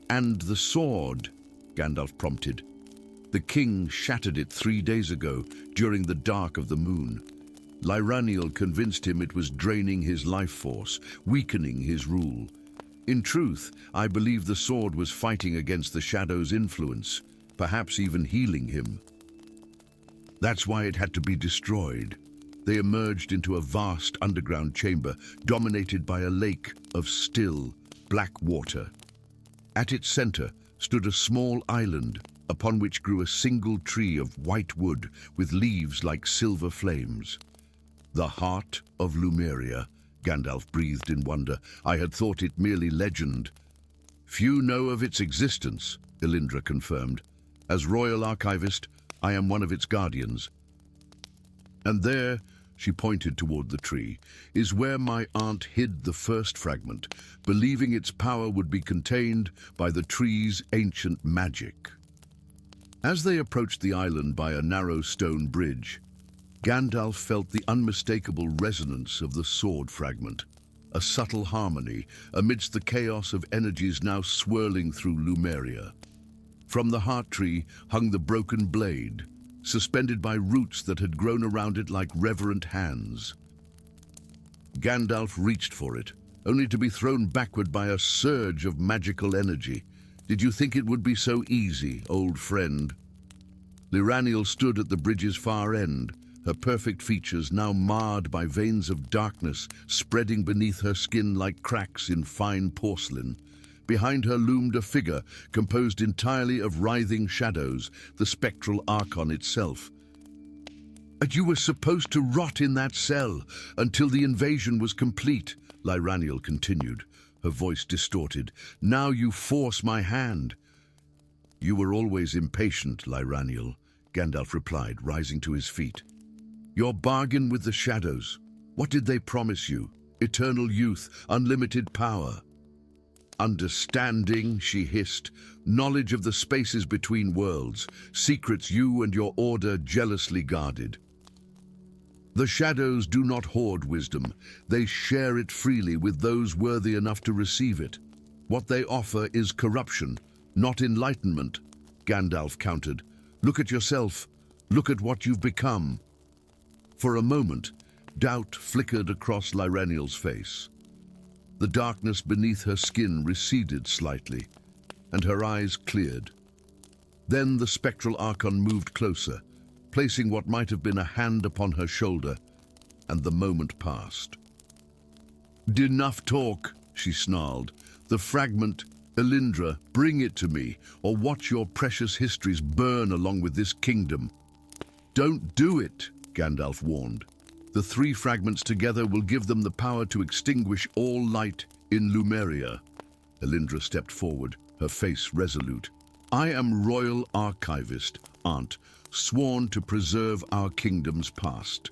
"And the sword," Gandalf prompted. "The king shattered it 3 days ago, during the dark of the moon. Lyraniel convinced him it was draining his life force, weakening his rule. In truth, I believe the sword was fighting against the shadow's influence, perhaps even healing him. That's why it had to be destroyed." They emerged into a vast underground chamber, dominated by a lake of still, black water. At its center stood a small island, upon which grew a single tree of white wood with leaves like silver flames. "The heart of Lumeria," Gandalf breathed in wonder. "I had thought it merely legend." "Few know of its existence," Elindra confirmed. "As royal archivist, I am one of its guardians. And there," she pointed toward the tree, "is where my aunt hid the 1st fragment, believing its power would be contained by the tree's ancient magic." As they approached the island by a narrow stone bridge, Gandalf felt the unmistakable resonance of the sword fragment, a subtle harmony amidst the chaos of energies now swirling through Lumeria. From the heart tree hung the broken blade, suspended by roots that had grown around it like reverent hands. Gandalf reached for it, only to be thrown backward by a surge of magical energy. "Did you think it would be so easy, old friend?" Lyraniel stood at the bridge's far end, her perfect features now marred by veins of darkness spreading beneath her skin like cracks in fine porcelain. Behind her loomed a figure composed entirely of writhing shadows, the spectral Archon itself. "And you were supposed to rot in that cell until the invasion was complete," Lyraniel continued, her voice distorted. "Now you force my hand." "You were always impatient, Lyraniel," Gandalf replied, rising to his feet. "Your bargain with the shadows. What did they promise you? Eternal youth, unlimited power." "Understanding," she hissed, "knowledge of the spaces between worlds, secrets you and your order jealously guarded. The shadows do not hoard wisdom. They share it freely with those worthy enough to receive it. What they offer is corruption, not enlightenment," Gandalf countered. "Look at yourself. Look at what you've become." For a moment, doubt flickered across Lyraniel's face. The darkness beneath her skin receded slightly, and her eyes cleared. Then the spectral Archon moved closer, placing what might have been a hand upon her shoulder, and the moment passed. "Enough talk," she snarled. "The fragment, Elindra, bring it to me, or watch your precious histories burn along with this kingdom." "Don't do it," Gandalf warned. "The 3 fragments together will give them the power to extinguish all light in Lumeria." Elindra stepped forward, her face resolute. "I am royal archivist, Aunt, sworn to preserve our kingdom's past."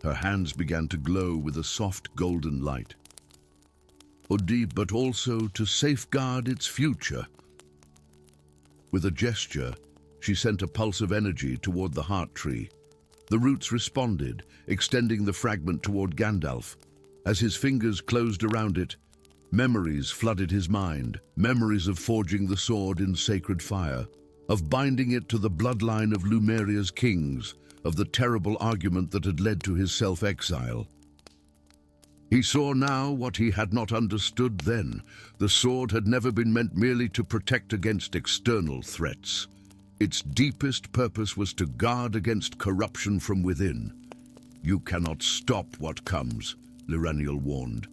Her hands began to glow with a soft golden light. "But also to safeguard its future." With a gesture, she sent a pulse of energy toward the heart tree. The roots responded, extending the fragment toward Gandalf. As his fingers closed around it, memories flooded his mind, memories of forging the sword in sacred fire, of binding it to the bloodline of Lumeria's kings, of the terrible argument that had led to his self-exile. He saw now what he had not understood then. The sword had never been meant merely to protect against external threats. Its deepest purpose was to guard against corruption from within. "You cannot stop what comes," Lyraniel warned,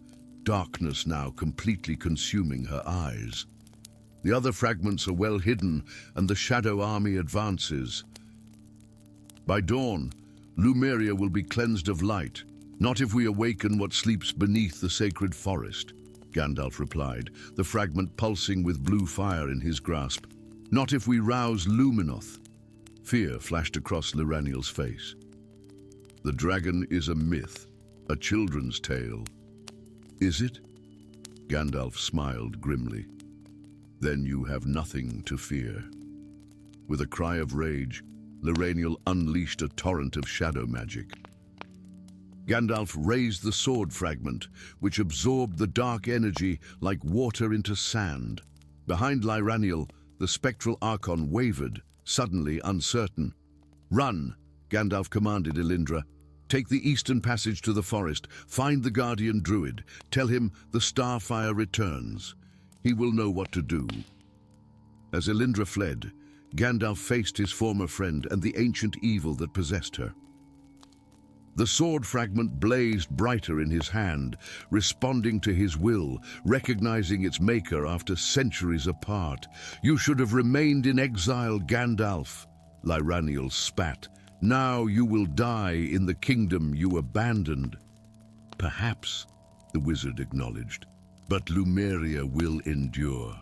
darkness now completely consuming her eyes. The other fragments are well hidden, and the Shadow Army advances. By dawn, Lumeria will be cleansed of light. "Not if we awaken what sleeps beneath the sacred forest," Gandalf replied, the fragment pulsing with blue fire in his grasp. "Not if we rouse Luminoth." Fear flashed across Lyraniel's face. "The dragon is a myth, a children's tale." "Is it?" Gandalf smiled grimly. "Then you have nothing to fear." With a cry of rage, Lyraniel unleashed a torrent of shadow magic. Gandalf raised the sword fragment, which absorbed the dark energy like water into sand. Behind Lyraniel, the spectral Archon wavered, suddenly uncertain. "Run," Gandalf commanded Elindra. "Take the eastern passage to the forest. Find the Guardian Druid. Tell him the Starfire returns. He will know what to do." As Elindra fled, Gandalf faced his former friend and the ancient evil that possessed her. The sword fragment blazed brighter in his hand, responding to his will, recognizing its maker after centuries apart. "You should have remained in exile, Gandalf," Lyraniel spat. "Now you will die in the kingdom you abandoned." "Perhaps," the wizard acknowledged, "but Lumeria will endure."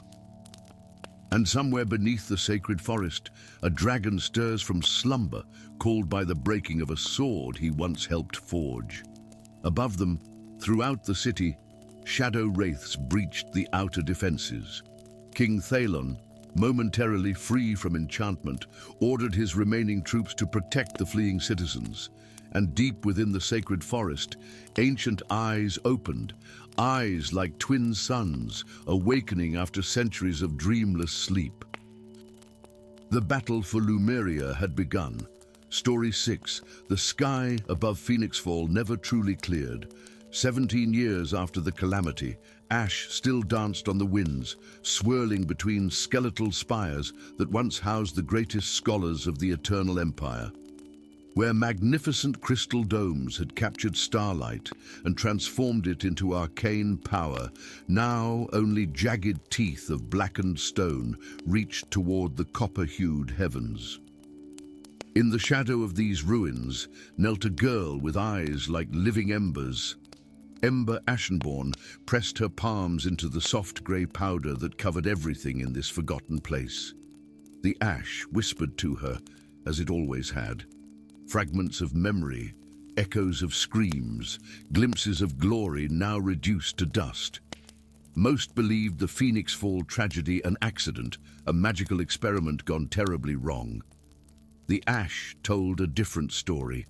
And somewhere beneath the sacred forest, a dragon stirs from slumber, called by the breaking of a sword he once helped forge. Above them, throughout the city, shadow wraiths breached the outer defenses. King Thalon, momentarily free from enchantment, ordered his remaining troops to protect the fleeing citizens. And deep within the sacred forest, ancient eyes opened, eyes like twin suns, awakening after centuries of dreamless sleep. The battle for Lumeria had begun. Story 6, the sky above Phoenix Fall never truly cleared. 17 years after the calamity, ash still danced on the winds, swirling between skeletal spires that once housed the greatest scholars of the Eternal Empire. Where magnificent crystal domes had captured starlight and transformed it into arcane power, now only jagged teeth of blackened stone reached toward the copper-hued heavens. In the shadow of these ruins knelt a girl with eyes like living embers. Ember Ashenborn pressed her palms into the soft grey powder that covered everything in this forgotten place. The ash whispered to her, as it always had. Fragments of memory, echoes of screams, glimpses of glory now reduced to dust. Most believed the Phoenix Fall tragedy an accident, a magical experiment gone terribly wrong. The ash told a different story.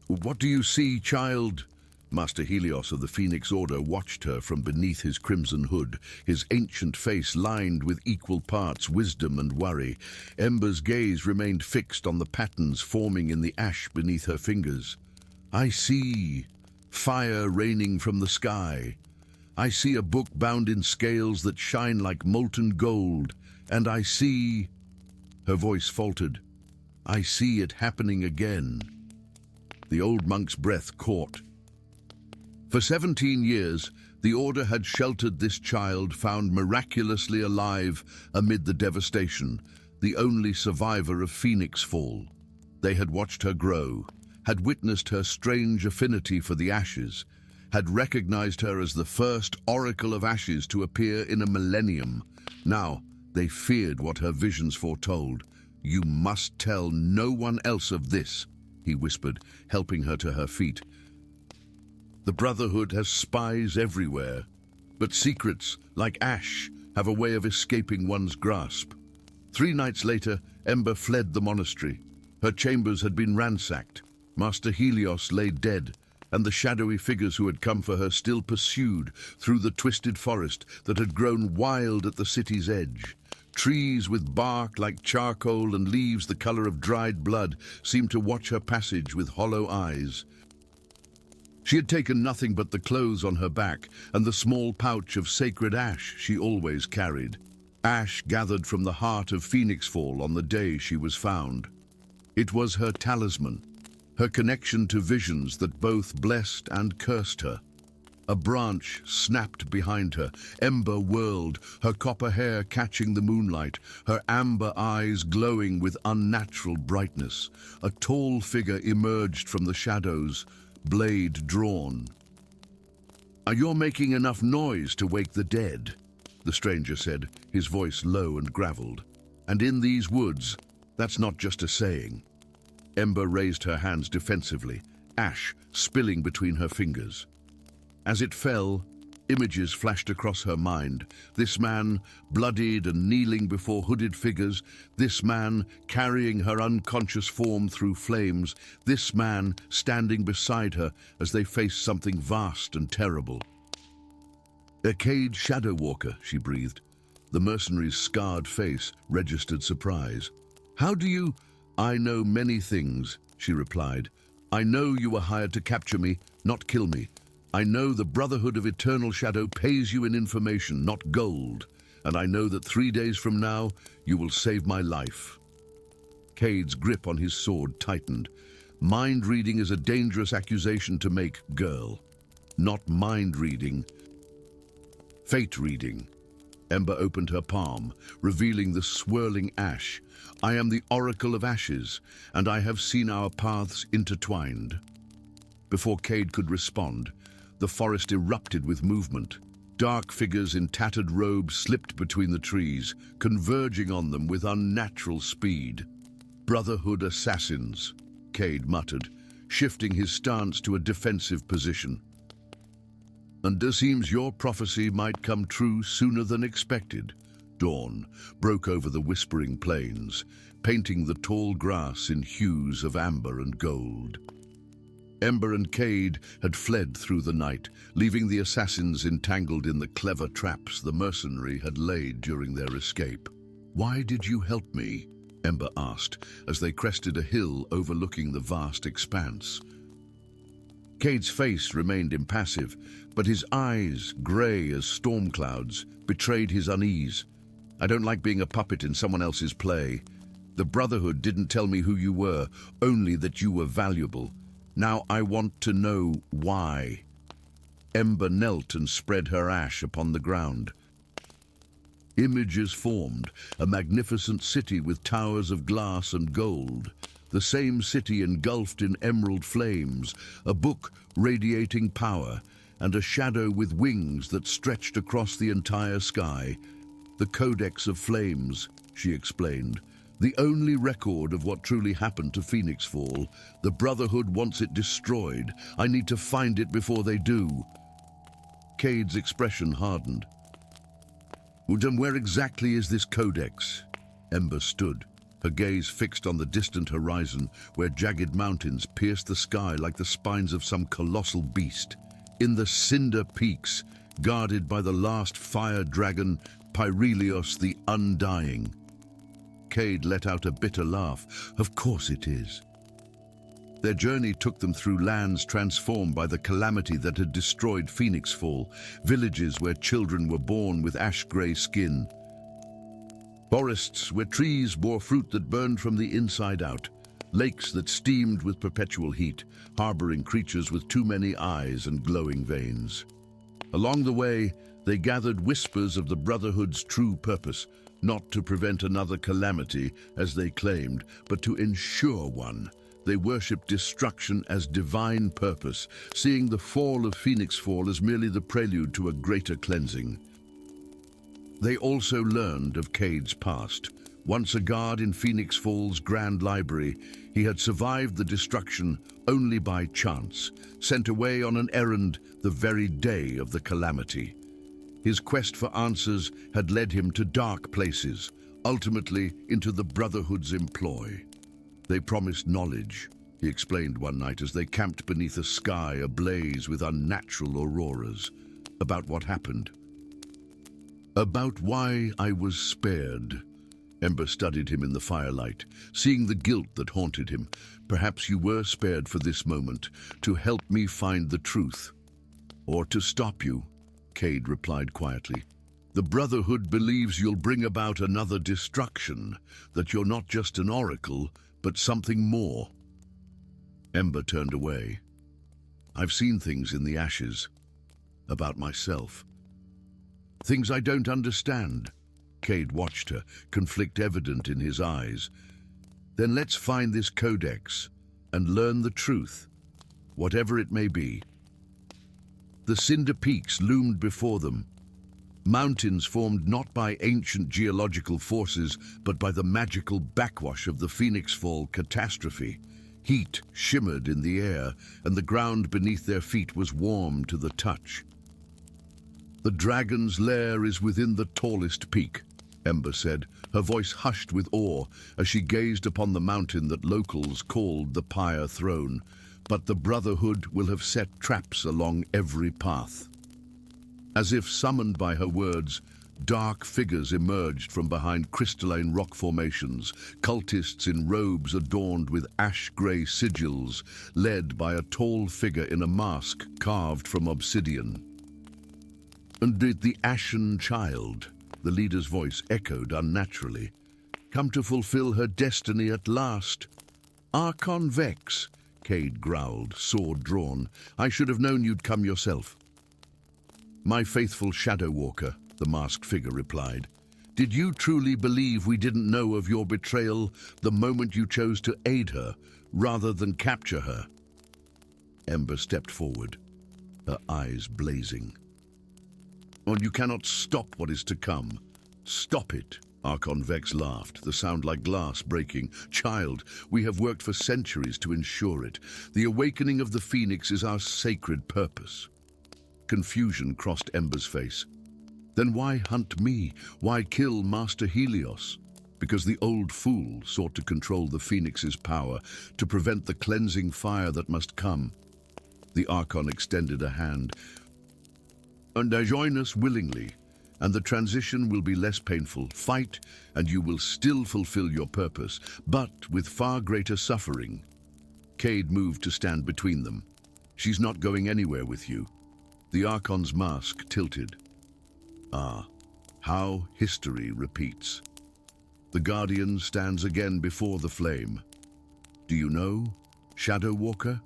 "What do you see, child?" Master Helios of the Phoenix Order watched her from beneath his crimson hood, his ancient face lined with equal parts wisdom and worry. Ember's gaze remained fixed on the patterns forming in the ash beneath her fingers. "I see fire raining from the sky. I see a book bound in scales that shine like molten gold, and I see..." Her voice faltered. "I see it happening again." The old monk's breath caught. For 17 years, the Order had sheltered this child found miraculously alive amid the devastation, the only survivor of Phoenix Fall. They had watched her grow, had witnessed her strange affinity for the ashes, had recognized her as the first Oracle of Ashes to appear in a millennium. Now, they feared what her visions foretold. "You must tell no one else of this," he whispered, helping her to her feet. "The Brotherhood has spies everywhere, but secrets, like ash, have a way of escaping one's grasp." 3 nights later, Ember fled the monastery. Her chambers had been ransacked. Master Helios lay dead, and the shadowy figures who had come for her still pursued through the twisted forest that had grown wild at the city's edge. Trees with bark like charcoal and leaves the color of dried blood seemed to watch her passage with hollow eyes. She had taken nothing but the clothes on her back and the small pouch of sacred ash she always carried. Ash gathered from the heart of Phoenixfall on the day she was found. It was her talisman, her connection to visions that both blessed and cursed her. A branch snapped behind her, ember whirled, her copper hair catching the moonlight, her amber eyes glowing with unnatural brightness. A tall figure emerged from the shadows, blade drawn. "You're making enough noise to wake the dead," the stranger said, his voice low and gravelled. "And in these woods, that's not just a saying." Ember raised her hands defensively, ash spilling between her fingers. As it fell, images flashed across her mind. This man, bloodied and kneeling before hooded figures. This man, carrying her unconscious form through flames. This man, standing beside her as they faced something vast and terrible. "A caged shadow walker," she breathed. The mercenary's scarred face registered surprise. "How do you—" "I know many things," she replied. "I know you were hired to capture me, not kill me. I know the Brotherhood of Eternal Shadow pays you in information, not gold. And I know that 3 days from now, you will save my life." Cade's grip on his sword tightened. "Mind reading is a dangerous accusation to make, girl. Not mind reading. Fate reading." Ember opened her palm, revealing the swirling ash. "I am the Oracle of Ashes, and I have seen our paths intertwined." Before Cade could respond, the forest erupted with movement. Dark figures in tattered robes slipped between the trees, converging on them with unnatural speed. "Brotherhood assassins," Cade muttered, shifting his stance to a defensive position. "And it seems your prophecy might come true sooner than expected." Dawn broke over the whispering plains, painting the tall grass in hues of amber and gold. Ember and Cade had fled through the night, leaving the assassins entangled in the clever traps the mercenary had laid during their escape. "Why did you help me?" Ember asked, as they crested a hill overlooking the vast expanse. Cade's face remained impassive, but his eyes, grey as storm clouds, betrayed his unease. "I don't like being a puppet in someone else's play. The Brotherhood didn't tell me who you were, only that you were valuable. Now I want to know why." Ember knelt and spread her ash upon the ground. Images formed, a magnificent city with towers of glass and gold. The same city engulfed in emerald flames, a book radiating power, and a shadow with wings that stretched across the entire sky. "The Codex of Flames," she explained. "The only record of what truly happened to Phoenixfall. The Brotherhood wants it destroyed. I need to find it before they do." Cade's expression hardened. "Then where exactly is this codex?" Ember stood, her gaze fixed on the distant horizon, where jagged mountains pierced the sky like the spines of some colossal beast. "In the Cinder Peaks, guarded by the last fire dragon, Pyrelios the Undying." Cade let out a bitter laugh. "Of course it is." Their journey took them through lands transformed by the calamity that had destroyed Phoenixfall, villages where children were born with ash-grey skin, forests where trees bore fruit that burned from the inside out, lakes that steamed with perpetual heat, harboring creatures with too many eyes and glowing veins. Along the way, they gathered whispers of the Brotherhood's true purpose, not to prevent another calamity, as they claimed, but to ensure one. They worshipped destruction as divine purpose, seeing the fall of Phoenixfall as merely the prelude to a greater cleansing. They also learned of Cade's past. Once a guard in Phoenixfall's Grand Library, he had survived the destruction only by chance, sent away on an errand the very day of the calamity. His quest for answers had led him to dark places, ultimately into the Brotherhood's employ. "They promised knowledge," he explained one night as they camped beneath a sky ablaze with unnatural auroras. "About what happened. About why I was spared." Ember studied him in the firelight, seeing the guilt that haunted him. Perhaps you were spared for this moment, to help me find the truth. Or to stop you, Cade replied quietly. The Brotherhood believes you'll bring about another destruction, that you're not just an oracle, but something more. Ember turned away. I've seen things in the ashes, about myself. Things I don't understand. Cade watched her, conflict evident in his eyes. Then let's find this codex and learn the truth, whatever it may be. The cinder peaks loomed before them, mountains formed not by ancient geological forces, but by the magical backwash of the Phoenix Fall catastrophe. Heat shimmered in the air, and the ground beneath their feet was warm to the touch. The dragon's lair is within the tallest peak, Ember said, her voice hushed with awe as she gazed upon the mountain that locals called the Pyre Throne. But the Brotherhood will have set traps along every path. As if summoned by her words, dark figures emerged from behind crystalline rock formations, cultists in robes adorned with ash-grey sigils, led by a tall figure in a mask carved from obsidian. And did the Ashen Child, the leader's voice echoed unnaturally, come to fulfill her destiny at last? Archon Vex, Cade growled, sword drawn. I should have known you'd come yourself. My faithful Shadow Walker, the masked figure replied. Did you truly believe we didn't know of your betrayal the moment you chose to aid her, rather than capture her? Ember stepped forward, her eyes blazing. And you cannot stop what is to come. Stop it, Archon Vex laughed, the sound like glass breaking. Child, we have worked for centuries to ensure it. The awakening of the Phoenix is our sacred purpose. Confusion crossed Ember's face. Then why hunt me? Why kill Master Helios? Because the old fool sought to control the Phoenix's power, to prevent the cleansing fire that must come. The Archon extended a hand. And join us willingly, and the transition will be less painful. Fight, and you will still fulfill your purpose, but with far greater suffering. Cade moved to stand between them. She's not going anywhere with you. The Archon's mask tilted. Ah, how history repeats. The Guardian stands again before the flame. Do you know, Shadow Walker,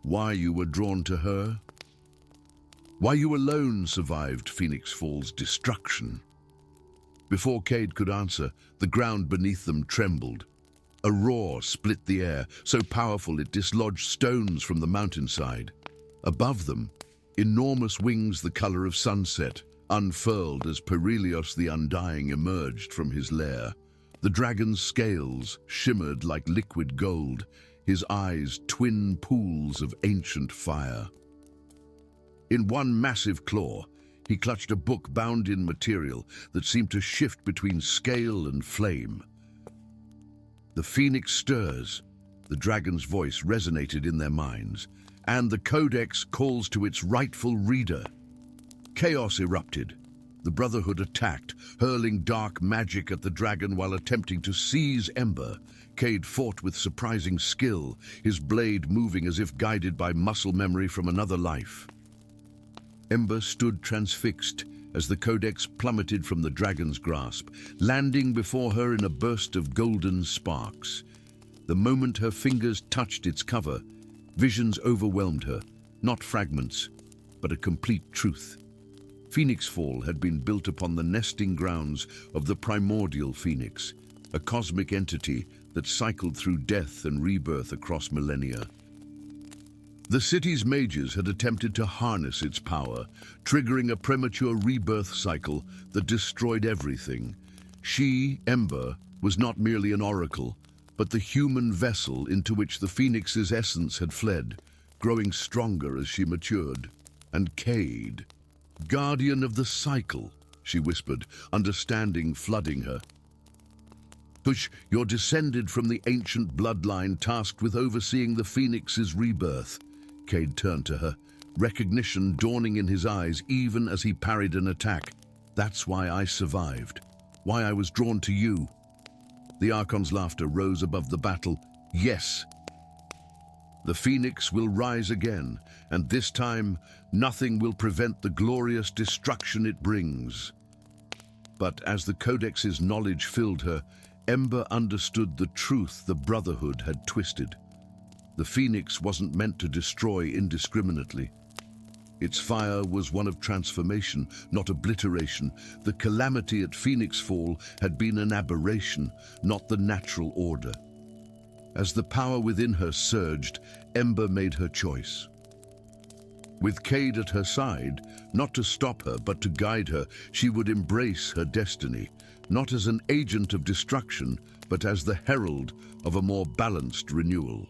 why you were drawn to her? Why you alone survived Phoenix Fall's destruction? Before Cade could answer, the ground beneath them trembled. A roar split the air, so powerful it dislodged stones from the mountainside. Above them, enormous wings the color of sunset unfurled as Perilios the Undying emerged from his lair. The dragon's scales shimmered like liquid gold, his eyes twin pools of ancient fire. In one massive claw, he clutched a book bound in material that seemed to shift between scale and flame. The phoenix stirs, the dragon's voice resonated in their minds, and the codex calls to its rightful reader. Chaos erupted. The Brotherhood attacked, hurling dark magic at the dragon while attempting to seize Ember. Cade fought with surprising skill, his blade moving as if guided by muscle memory from another life. Ember stood transfixed as the codex plummeted from the dragon's grasp, landing before her in a burst of golden sparks. The moment her fingers touched its cover, visions overwhelmed her, not fragments, but a complete truth. Phoenix Fall had been built upon the nesting grounds of the primordial phoenix, a cosmic entity that cycled through death and rebirth across millennia. The city's mages had attempted to harness its power, triggering a premature rebirth cycle that destroyed everything. She, Ember, was not merely an oracle, but the human vessel into which the phoenix's essence had fled, growing stronger as she matured. And Cade, guardian of the cycle, she whispered, understanding flooding her. Push, you're descended from the ancient bloodline tasked with overseeing the phoenix's rebirth. Cade turned to her, recognition dawning in his eyes even as he parried an attack. That's why I survived, why I was drawn to you. The Archon's laughter rose above the battle. Yes, the Phoenix will rise again, and this time nothing will prevent the glorious destruction it brings. But as the Codex's knowledge filled her, Ember understood the truth the Brotherhood had twisted. The Phoenix wasn't meant to destroy indiscriminately. Its fire was one of transformation, not obliteration. The calamity at Phoenix Fall had been an aberration, not the natural order. As the power within her surged, Ember made her choice. With Cade at her side, not to stop her but to guide her, she would embrace her destiny, not as an agent of destruction, but as the herald of a more balanced renewal.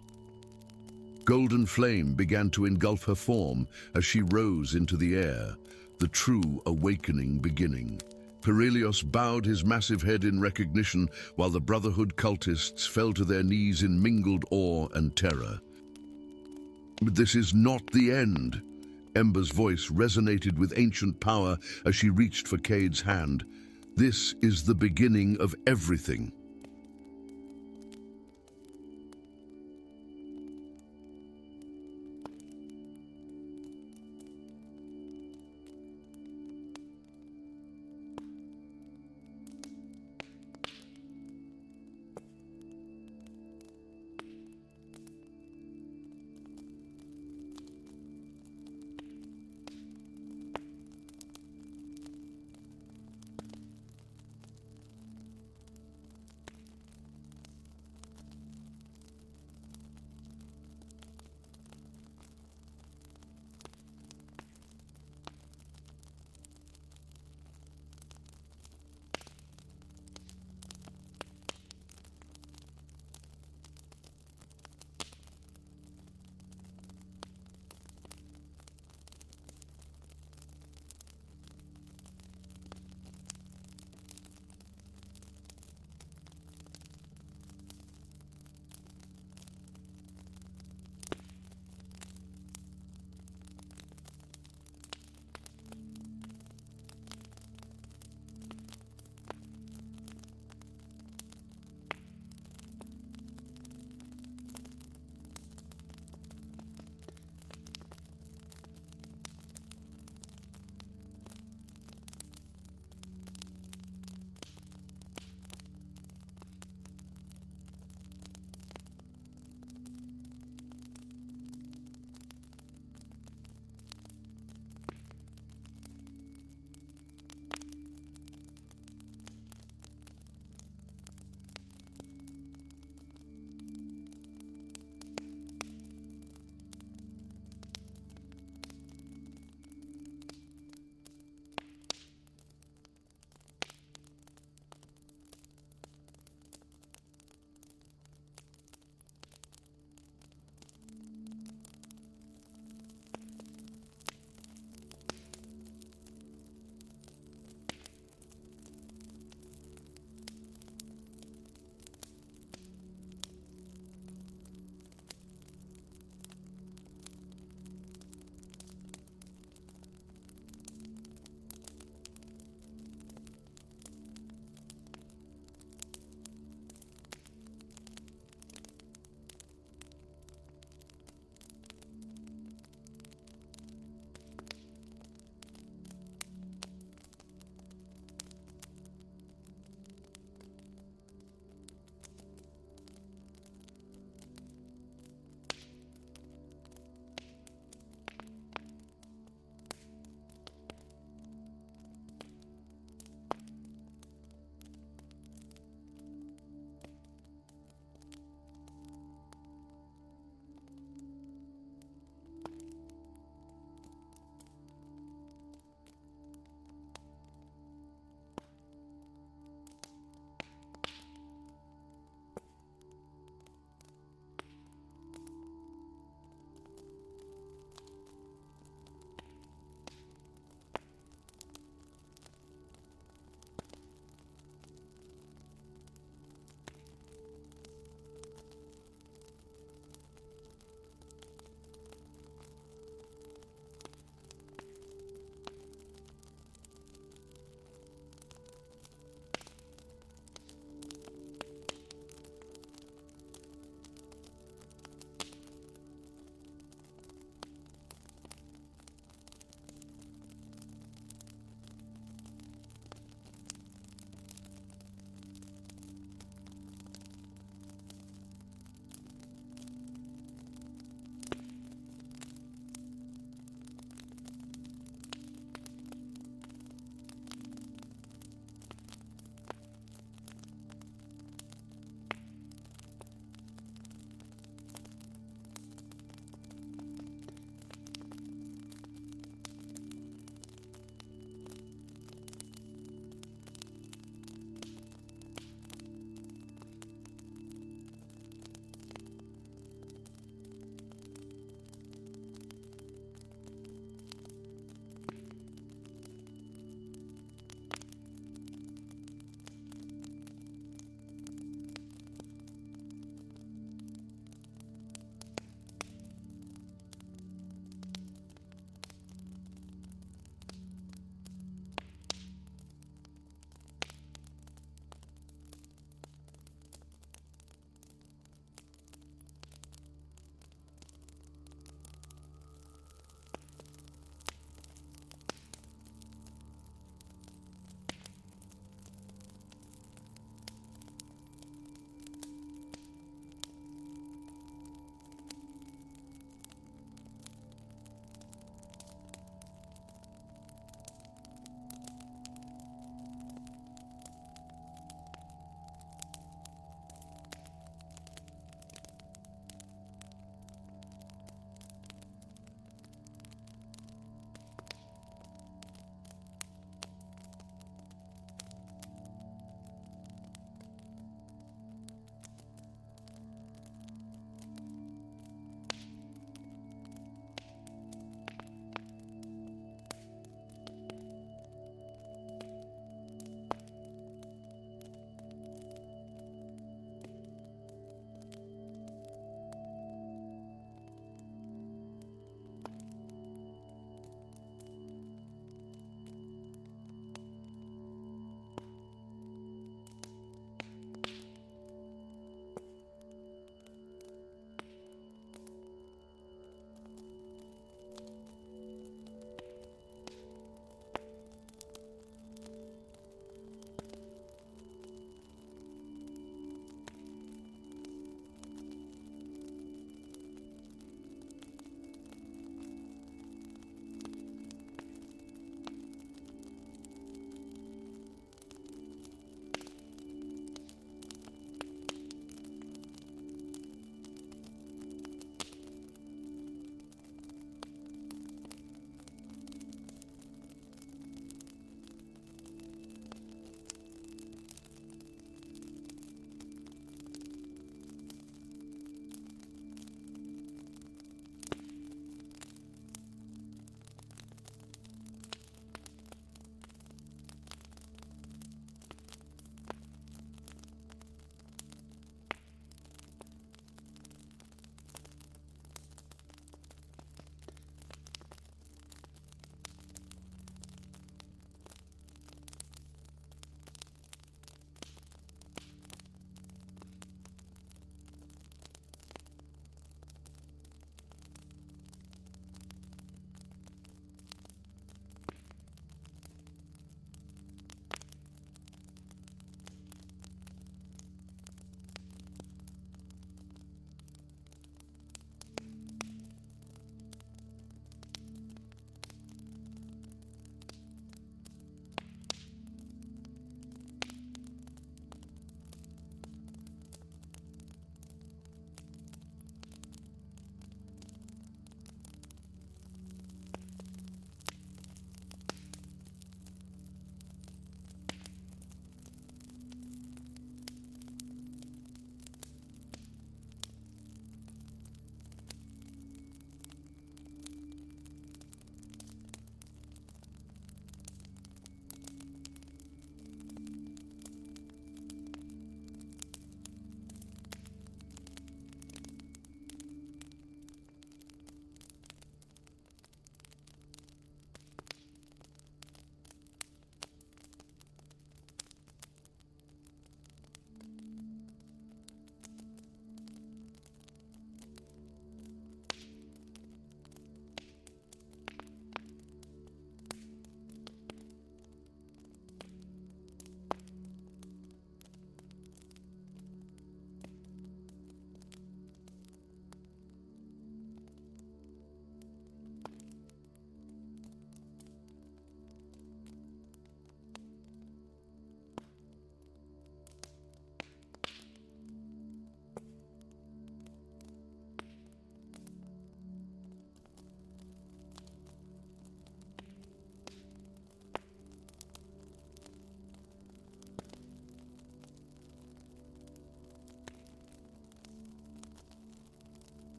Golden flame began to engulf her form as she rose into the air, the true awakening beginning. Perelios bowed his massive head in recognition, while the Brotherhood cultists fell to their knees in mingled awe and terror. But this is not the end. Ember's voice resonated with ancient power as she reached for Cade's hand. This is the beginning of everything.